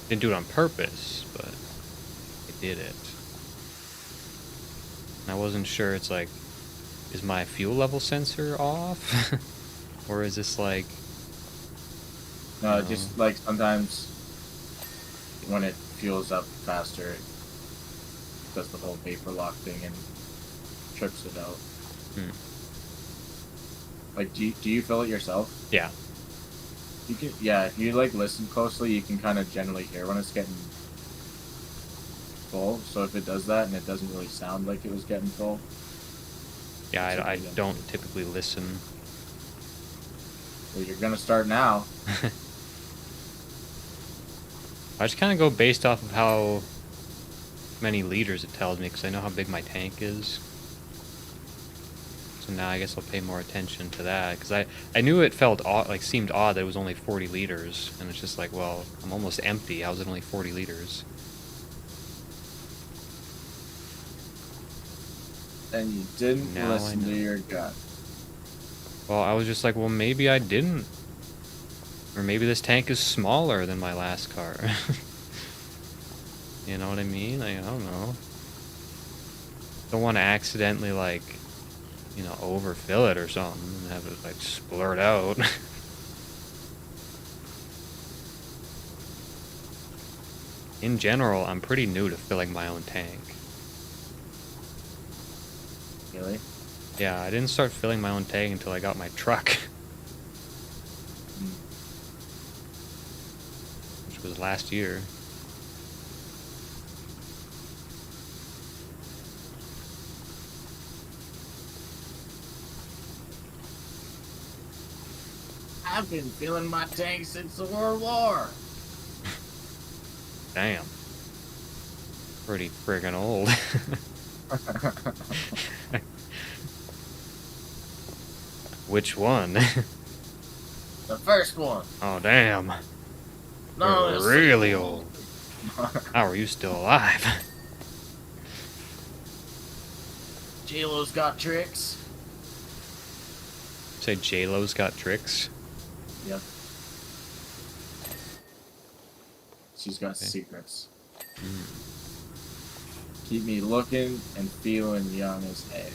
Didn't do it on purpose, but I did it. And I wasn't sure. It's like, is my fuel level sensor off? Or is this like, you No, know, just like sometimes when it fuels up faster, it does the whole vapor lock thing and trips it out. hmm. Like, do you fill it yourself? Yeah. You can, yeah. If you like listen closely, you can kind of generally hear when it's getting full. So if it does that and it doesn't really sound like it was getting full, Yeah, it's a I good don't indicator. typically listen. Well, you're gonna start now. I just kind of go based off of how many liters it tells me, because I know how big my tank is. So now I guess I'll pay more attention to that, because I knew it felt odd, like seemed odd that it was only 40 liters, and it's just like, well, I'm almost empty. How is it only 40 liters? And you didn't Now I listen to know. your gut. Well, I was just like, well, maybe I didn't. Or maybe this tank is smaller than my last car. You know what I mean? Like, I don't know. Don't want to accidentally, like, you know, overfill it or something and have it, like, splurt out. In general, I'm pretty new to filling my own tank. Really? Yeah, I didn't start filling my own tank until I got my truck, Mm. which was last year. I've been filling my tank since the World War. Damn. Pretty friggin' old. Which one? The first one. Oh, damn. No, You're it's really old. How are you still alive? J-Lo's got tricks. Say J-Lo's got tricks? Yep. She's got Okay. secrets. Mm. Keep me looking and feeling young as hay.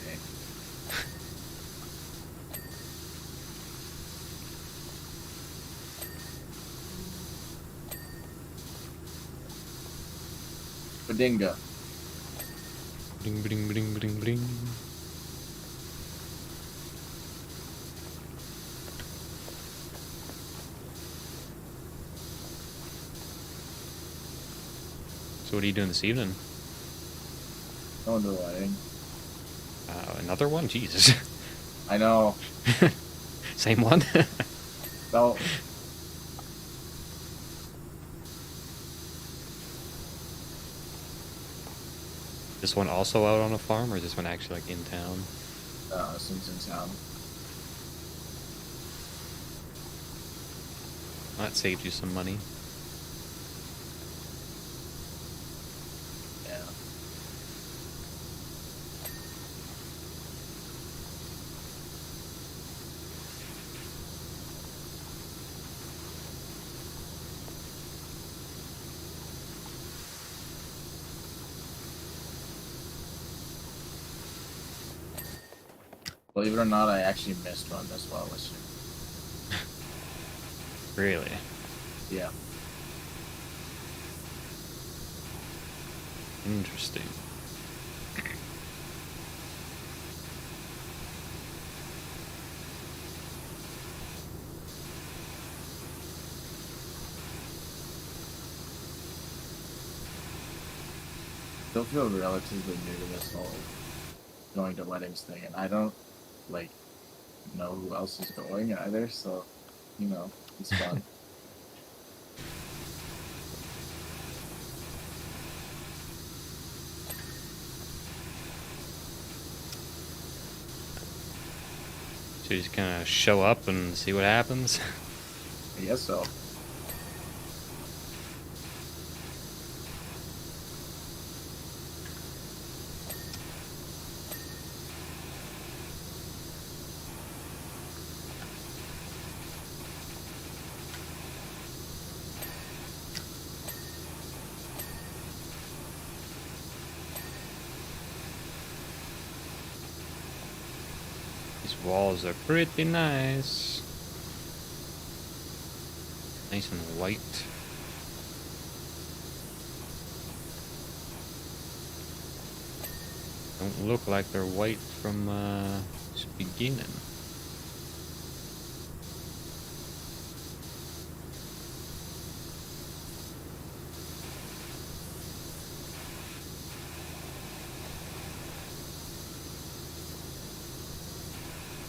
Badinga. Bling, bling, bling, bling, bling. So what are you doing this evening? Going to the wedding. Another one? Jesus. I know. Same one? So, This one also out on a farm, or is this one actually like in town? this one's in town. That saved you some money. Yeah. Believe it or not, I actually missed one this well this Really? year. Yeah. Interesting. Still feel relatively new to this whole going to weddings thing, and I don't like know who else is going either, so you know, it's fun. So you just kind of show up and see what happens? I guess so. These walls are pretty nice. Nice and white. Don't look like they're white from just beginning.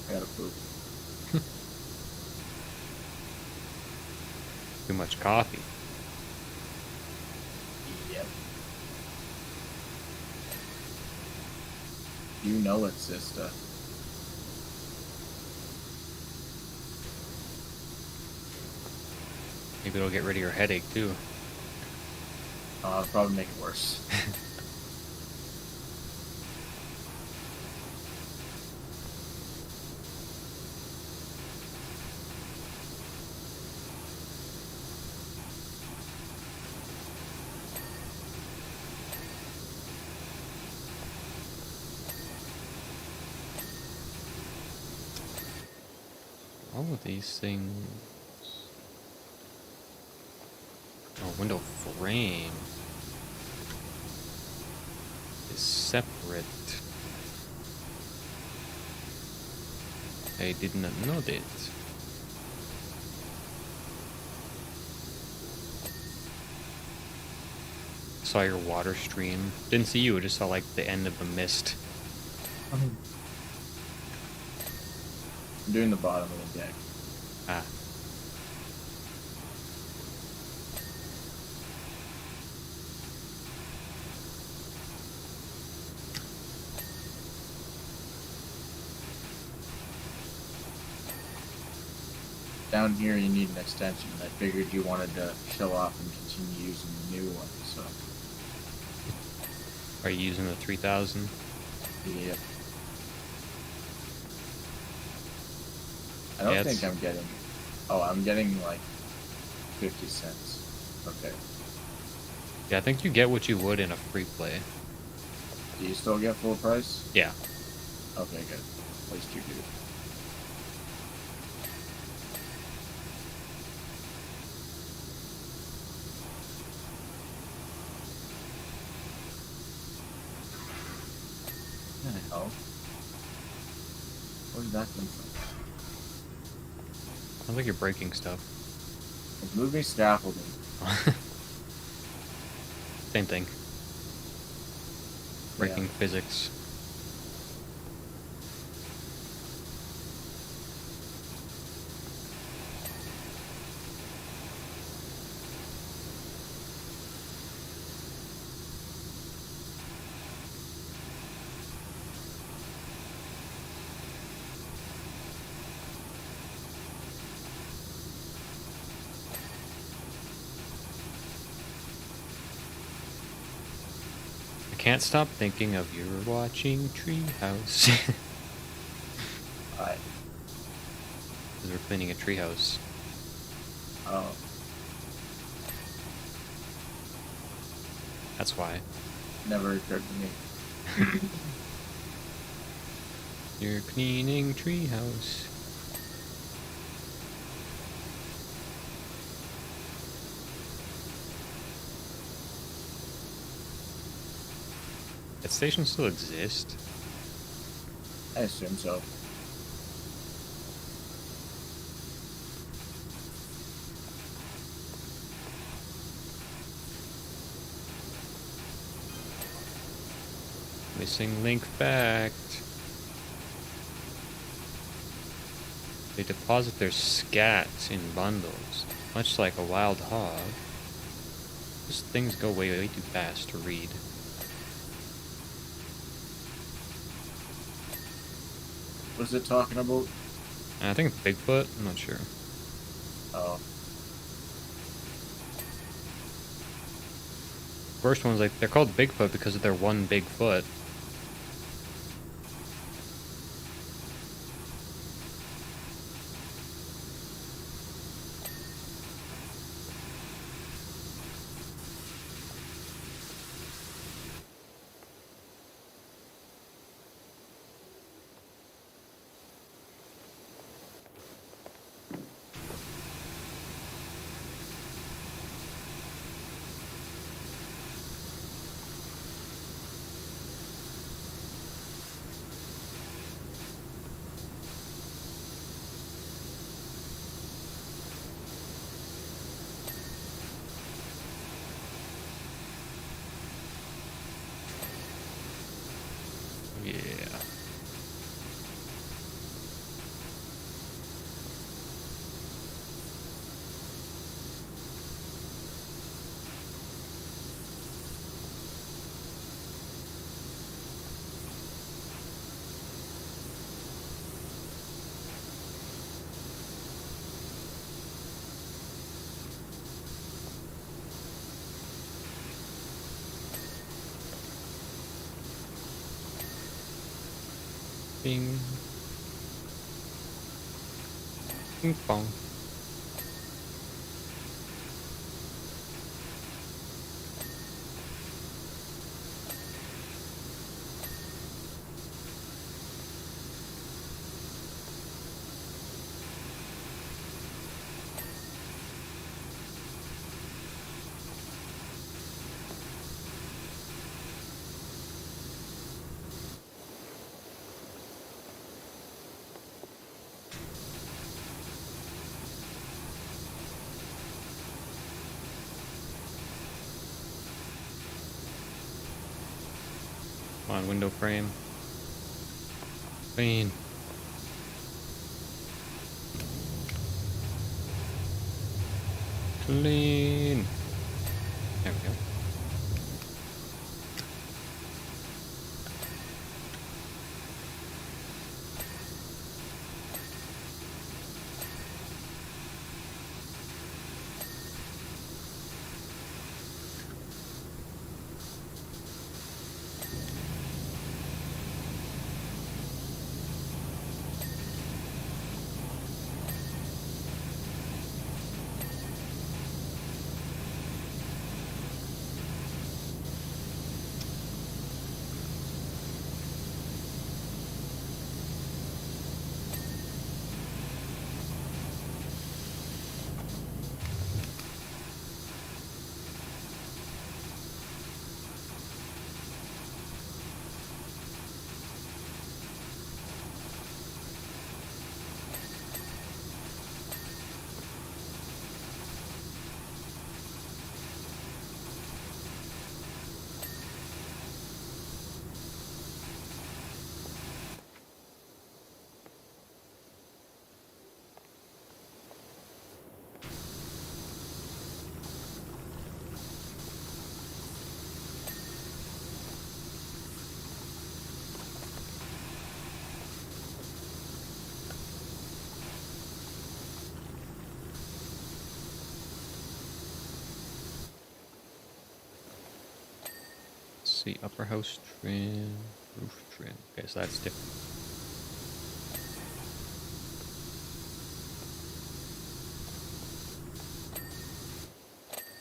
I gotta poop. Too much coffee. You know it's Vista. Maybe it'll get rid of your headache too. It'll probably make it worse. All of these things. Oh, window frame is separate. I did not know that. Saw your water stream. Didn't see you, I just saw like the end of the mist. I'm doing the bottom of the deck. Ah. Down here you need an extension. I figured you wanted to show off and continue using the new one, so. Are you using the 3000? Yeah. I don't think I'm getting. Oh, I'm getting like 50 cents. Okay. Yeah, I think you get what you would in a free play. Do you still get full price? Yeah. Okay, good. At least you do. What the hell? Where did that come from? Sounds like you're breaking stuff. It's moving scaffolding. Same thing. Breaking Yeah. physics. Can't stop thinking of you're watching Treehouse. Alright. Because we're cleaning a treehouse. Oh. That's why. Never occurred to me. You're cleaning treehouse. That station still exist? I assume so. Missing link fact. They deposit their scats in bundles, much like a wild hog. These things go way too fast to read. What's it talking about? I think it's Bigfoot, I'm not sure. Oh. First one's like, they're called Bigfoot because of their one big foot. Yeah. Bing. Ping pong. Come on, window frame. Clean. Clean. There we go. See, upper house trim, roof trim. Okay, so that's different.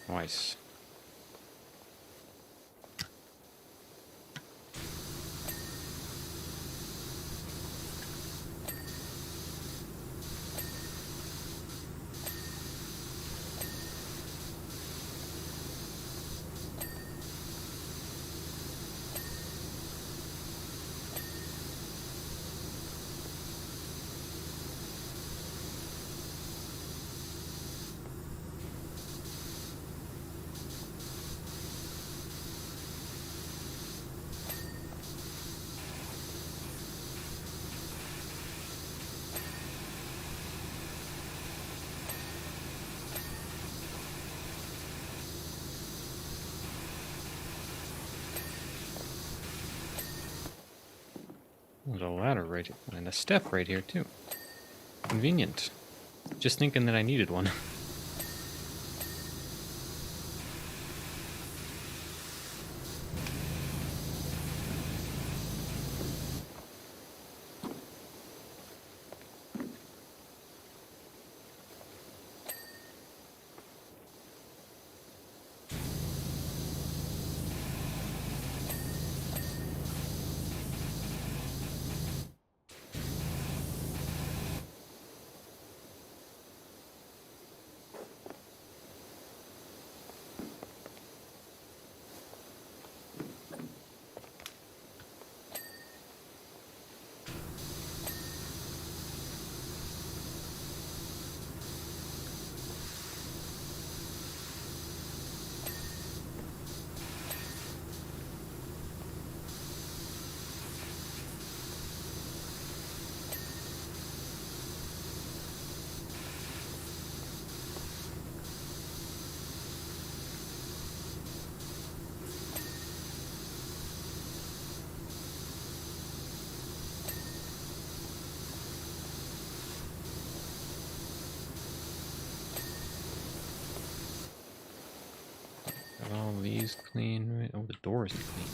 Nice. There's a ladder right here, and a step right here too. Convenient. Just thinking that I needed one. Got all these clean, right? Oh, the door isn't clean.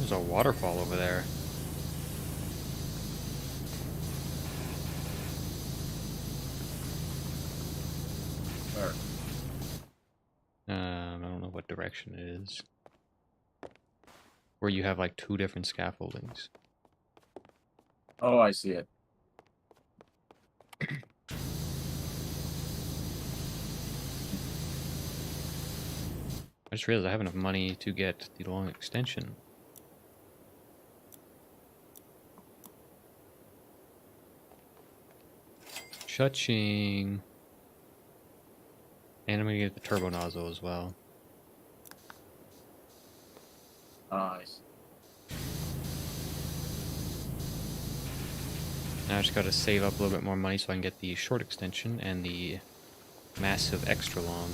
There's a waterfall over there. Where? I don't know what direction it is. Where you have like 2 different scaffoldings. Oh, I see it. I just realized I have enough money to get the long extension. Cha-ching. And I'm gonna get the turbo nozzle as well. Nice. Now I just gotta save up a little bit more money so I can get the short extension and the massive extra long.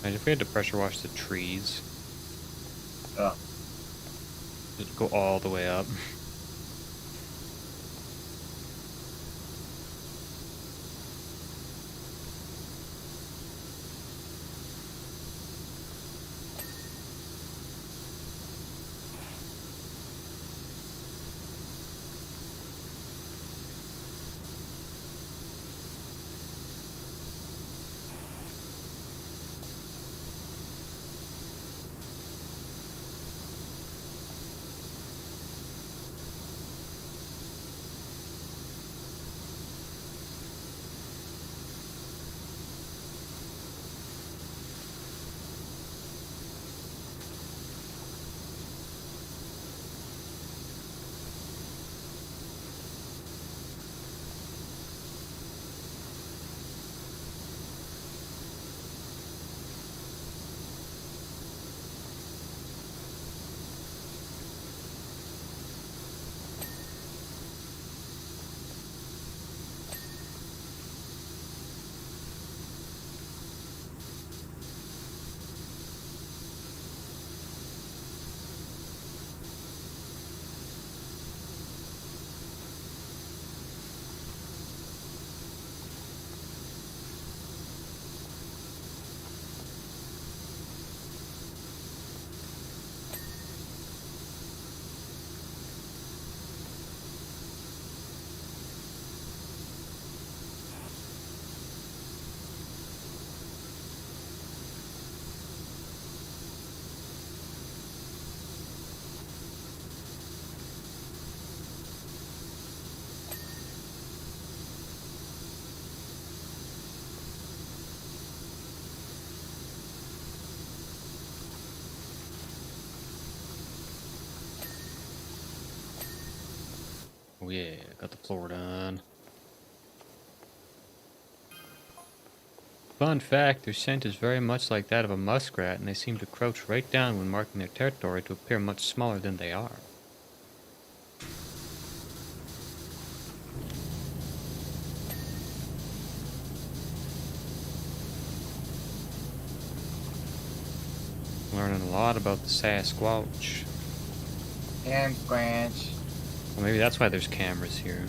And if we had to pressure wash the trees, Oh. just go all the way up. Oh yeah, got the floor done. Fun fact, their scent is very much like that of a muskrat, and they seem to crouch right down when marking their territory to appear much smaller than they are. Learning a lot about the Sasquatch. And Squanch. Well, maybe that's why there's cameras here.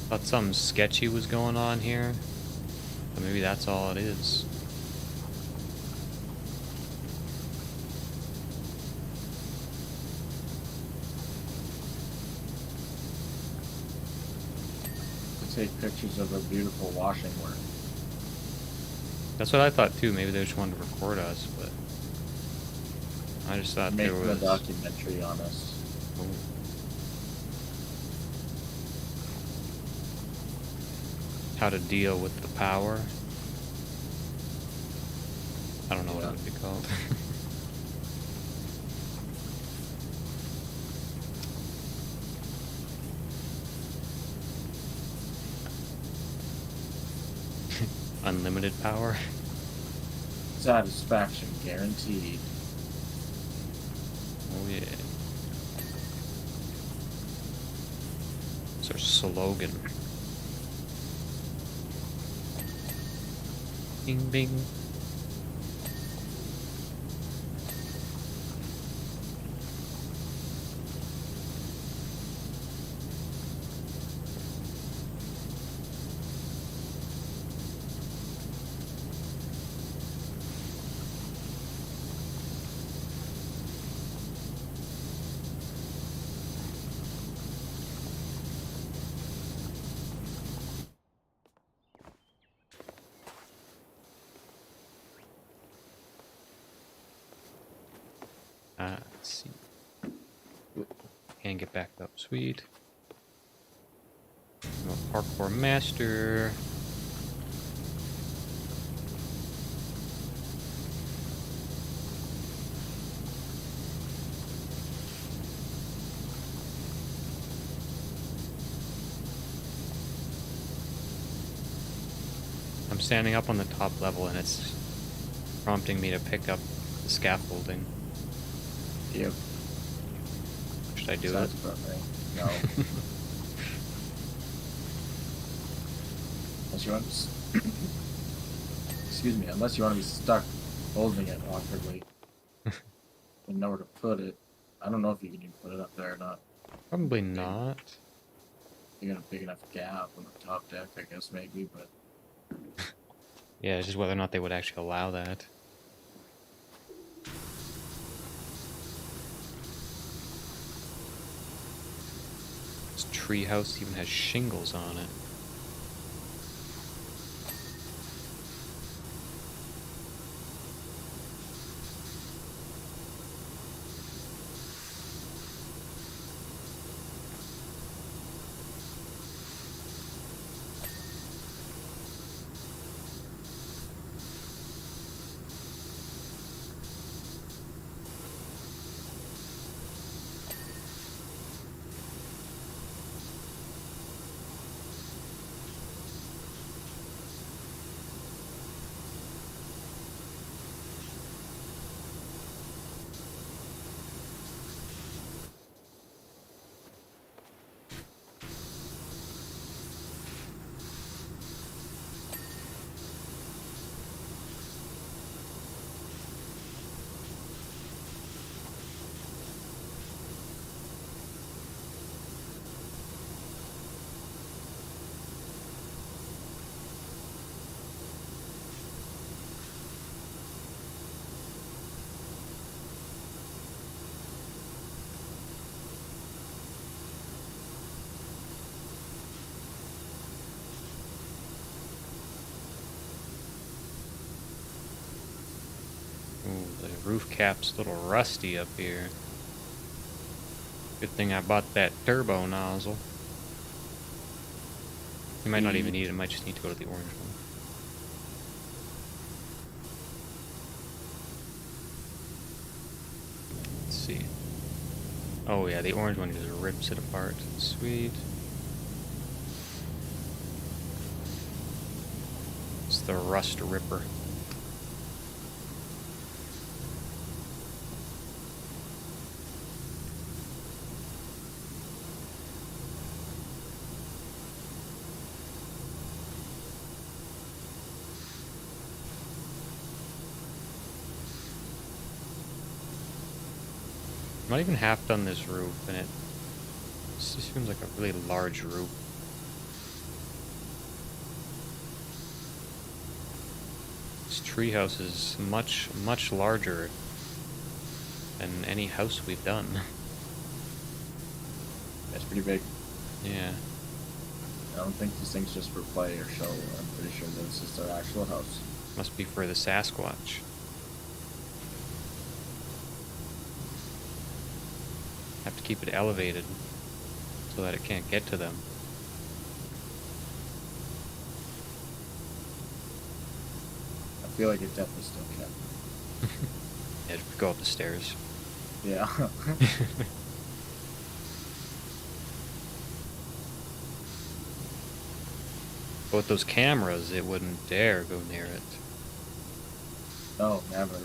Thought something sketchy was going on here, but maybe that's all it is. take pictures of their beautiful washing work. That's what I thought too. Maybe they just wanted to record us, but I just thought there Making a was. documentary on us. Oh. How to deal with the power. I don't know what it would be called. Unlimited power. Satisfaction guaranteed. Oh yeah. It's our slogan. Bing bing. Let's see. And get back up. Sweet. I'm a parkour master. I'm standing up on the top level and it's prompting me to pick up the scaffolding. Yep. Should I do Sounds it? perfect. No. Unless you want to... Excuse me. Unless you want to be stuck holding it awkwardly. And know where to put it. I don't know if you can even put it up there or not. Probably not. You got a big enough gap on the top deck, I guess, maybe, but... Yeah, it's just whether or not they would actually allow that. This treehouse even has shingles on it. Ooh, the roof cap's a little rusty up here. Good thing I bought that turbo nozzle. You might not even need it, might just need to go to the orange one. Let's see. Oh yeah, the orange one just rips it apart. Sweet. It's the rust ripper. I'm not even half done this roof, and it just seems like a really large roof. This treehouse is much, much larger than any house we've done. That's pretty big. Yeah. I don't think these things just for play or show. I'm pretty sure this is their actual house. Must be for the Sasquatch. Have to keep it elevated so that it can't get to them. I feel like it definitely still can. Yeah, just go up the stairs. Yeah. But with those cameras, it wouldn't dare go near it. No, never.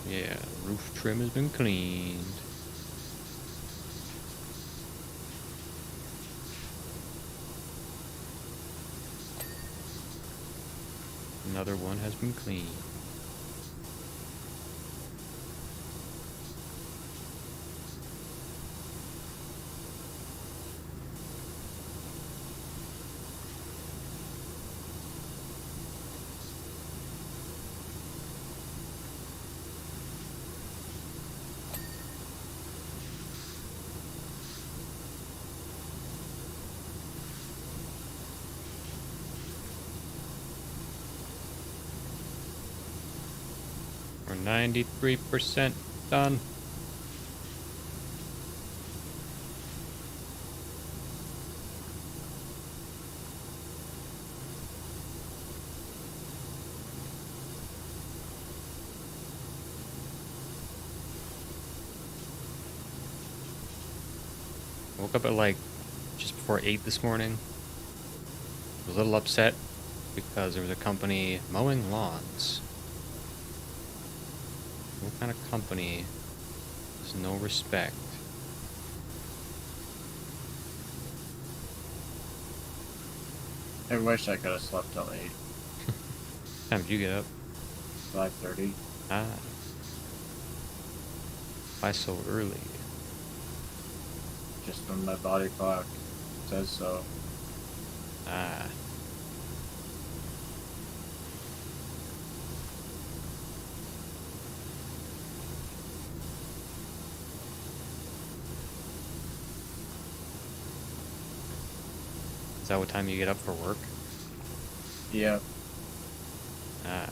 Yeah, roof trim has been cleaned. Another one has been cleaned. We're 93% done. Woke up at like just before 8 this morning. Was a little upset because there was a company mowing lawns. What kind of company has no respect? I wish I could have slept till 8. What time did you get up? 5:30. Ah, why so early? Just when my body clock says so. Ah, is that what time you get up for work? Yeah. Ah,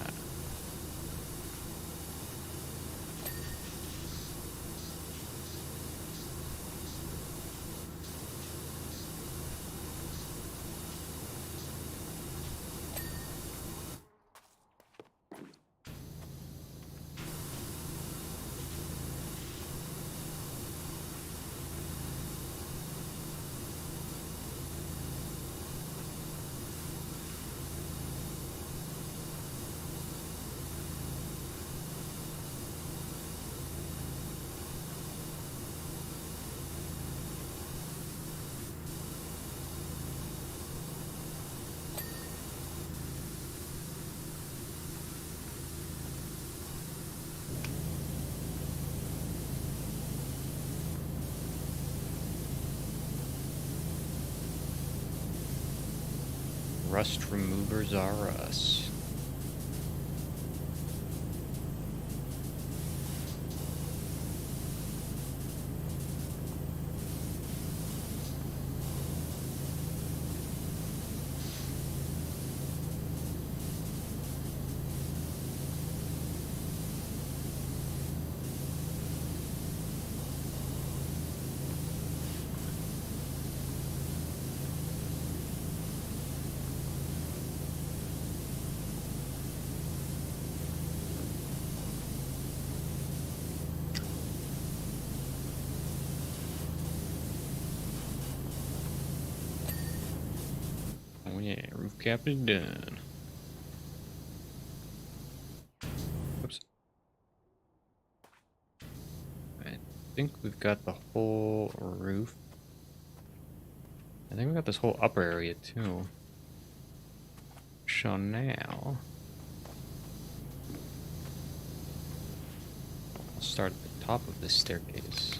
rust removers are us. Oh yeah, roof cap is done. Oops. I think we've got the whole roof. I think we got this whole upper area too. So now, I'll start at the top of this staircase?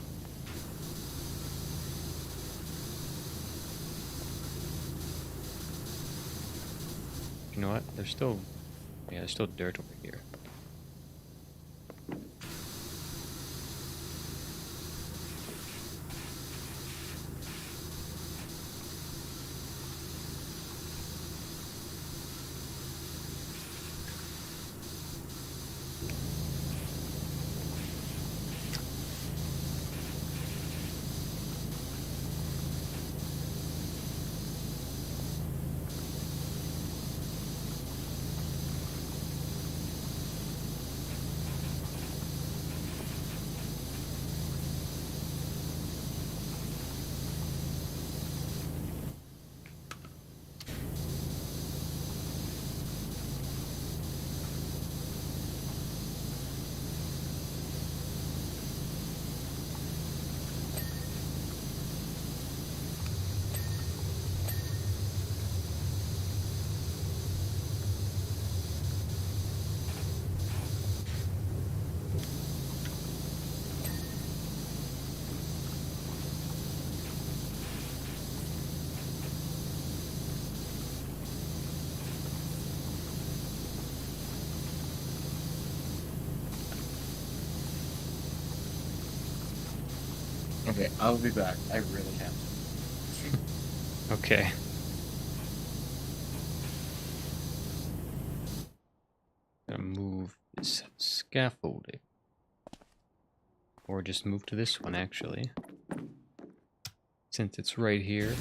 You know what? There's still dirt over here. Okay, I'll be back. I really have to. Okay. Gonna move this scaffolding. Or just move to this one, actually. Since it's right here.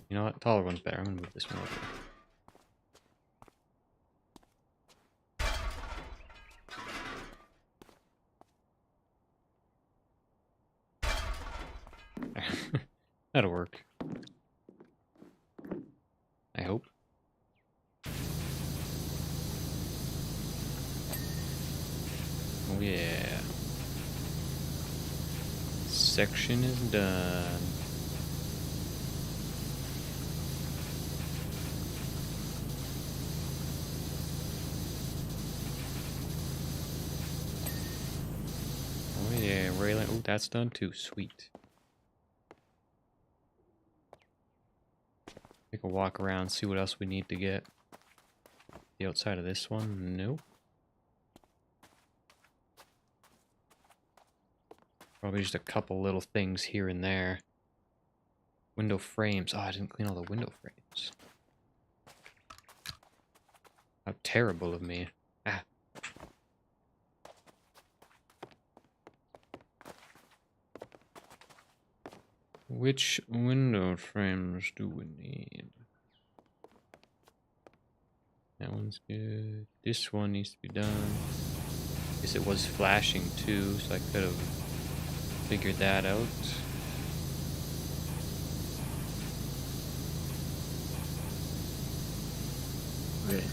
You know what? Taller one's better. I'm gonna move this one over. That'll work. I hope. Oh yeah. Section is done. Oh yeah, railing. Oh, that's done too. Sweet. Take a walk around, see what else we need to get. The outside of this one? Nope. Probably just a couple little things here and there. Window frames. Oh, I didn't clean all the window frames. How terrible of me. Ah. Which window frames do we need? That one's good. This one needs to be done. Guess it was flashing too, so I could have figured that out. Okay.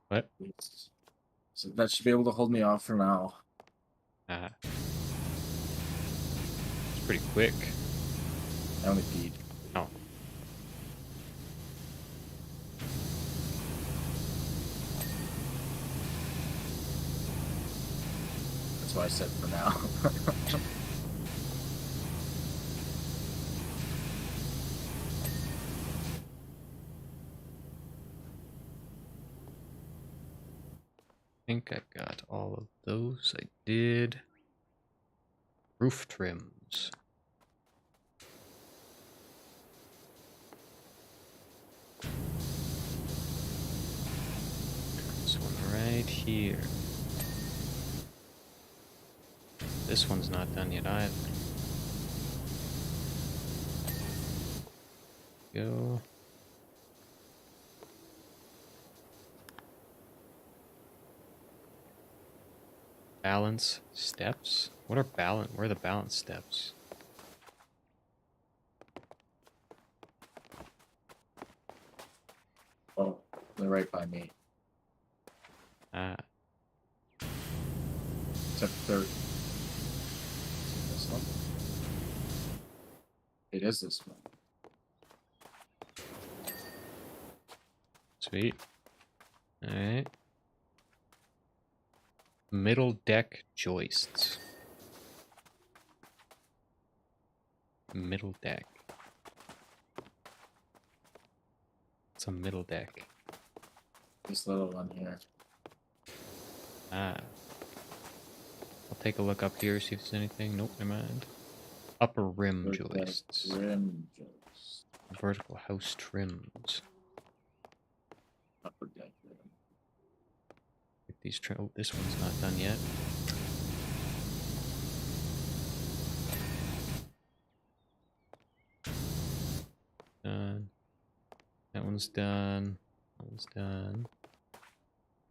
What? So that should be able to hold me off for now. Ah. It's pretty quick. I only peed. Oh. That's why I said for now. I think I got all of those. I did. Roof trims. This one right here. This one's not done yet either. Go. Balance steps? What are where are the balance steps? Oh, They're right by me. Ah, Except they're this one. It is this one. sweet. All right. Middle deck joists. Middle deck. It's a middle deck. This little one here. Ah. I'll take a look up here, see if there's anything. Nope, never mind. Upper rim joists. Rim joists. Vertical house trims. Upper deck rim. Get these oh, this one's not done yet. Done. That one's done. That one's done.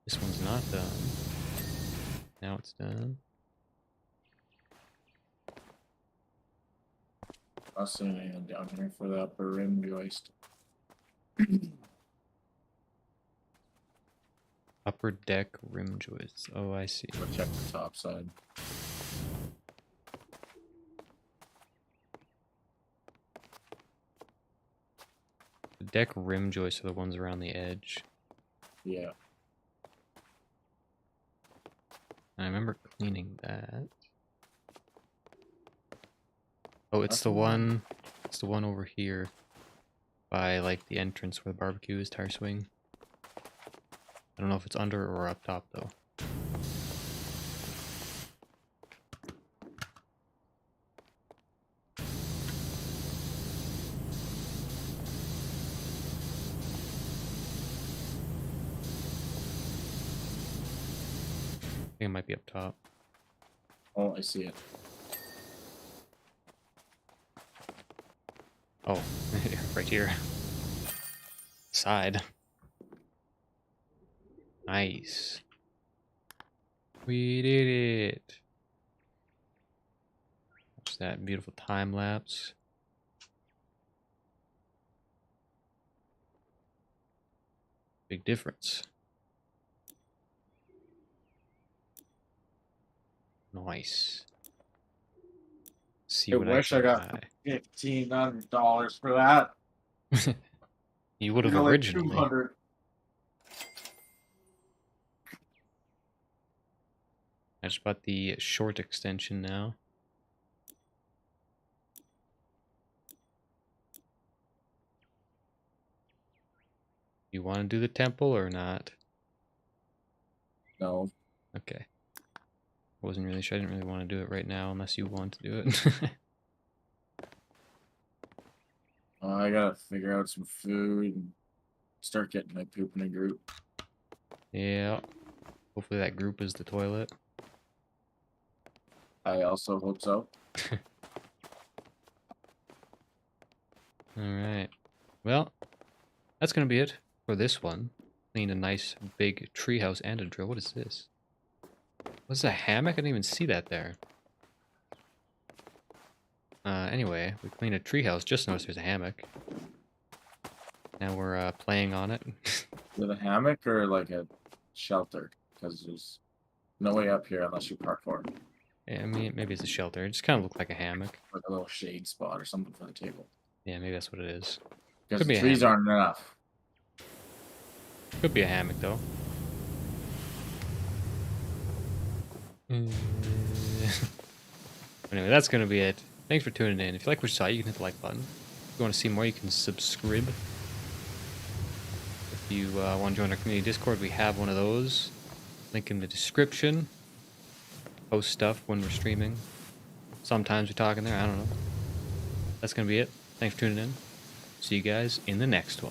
This one's not done. Now it's done. Not seeing anything down here for the upper rim joist. Upper deck rim joists. Oh, I see. Go check the top side. The deck rim joists are the ones around the edge. Yeah. I remember cleaning that. Oh, it's That's the the one. It's the one over here, by like the entrance where the barbecue is, tire swing. I don't know if it's under or up top though. I think it might be up top. Oh, I see it. Oh, right here. Side. Nice. We did it. Watch that beautiful time lapse. Big difference. Nice. See I what I wish I can got buy. $1,500 for that. You would have Like originally. 200. I just bought the short extension now. You want to do the temple or not? No. Okay. I wasn't really sure. I didn't really want to do it right now unless you want to do it. I gotta figure out some food and start getting my poop in a group. Yeah. Hopefully that group is the toilet. I also hope so. Alright. Well, that's going to be it for this one. Cleaned a nice big treehouse and a drill. What is this? What's a hammock? I didn't even see that there. Anyway, we cleaned a treehouse. Just noticed there's a hammock. Now we're playing on it. Is it a hammock or like a shelter? Because there's no way up here unless you parkour. Yeah, I mean, maybe it's a shelter. It just kind of looked like a hammock. Like a little shade spot or something for the table. Yeah, maybe that's what it is. Because Could be the a trees hammock. aren't enough. Could be a hammock, though. Anyway, that's going to be it. Thanks for tuning in. If you like what you saw, you can hit the like button. If you want to see more, you can subscribe. If you want to join our community Discord, we have one of those. Link in the description. Post stuff when we're streaming. Sometimes we talk in there, I don't know. That's going to be it. Thanks for tuning in. See you guys in the next one.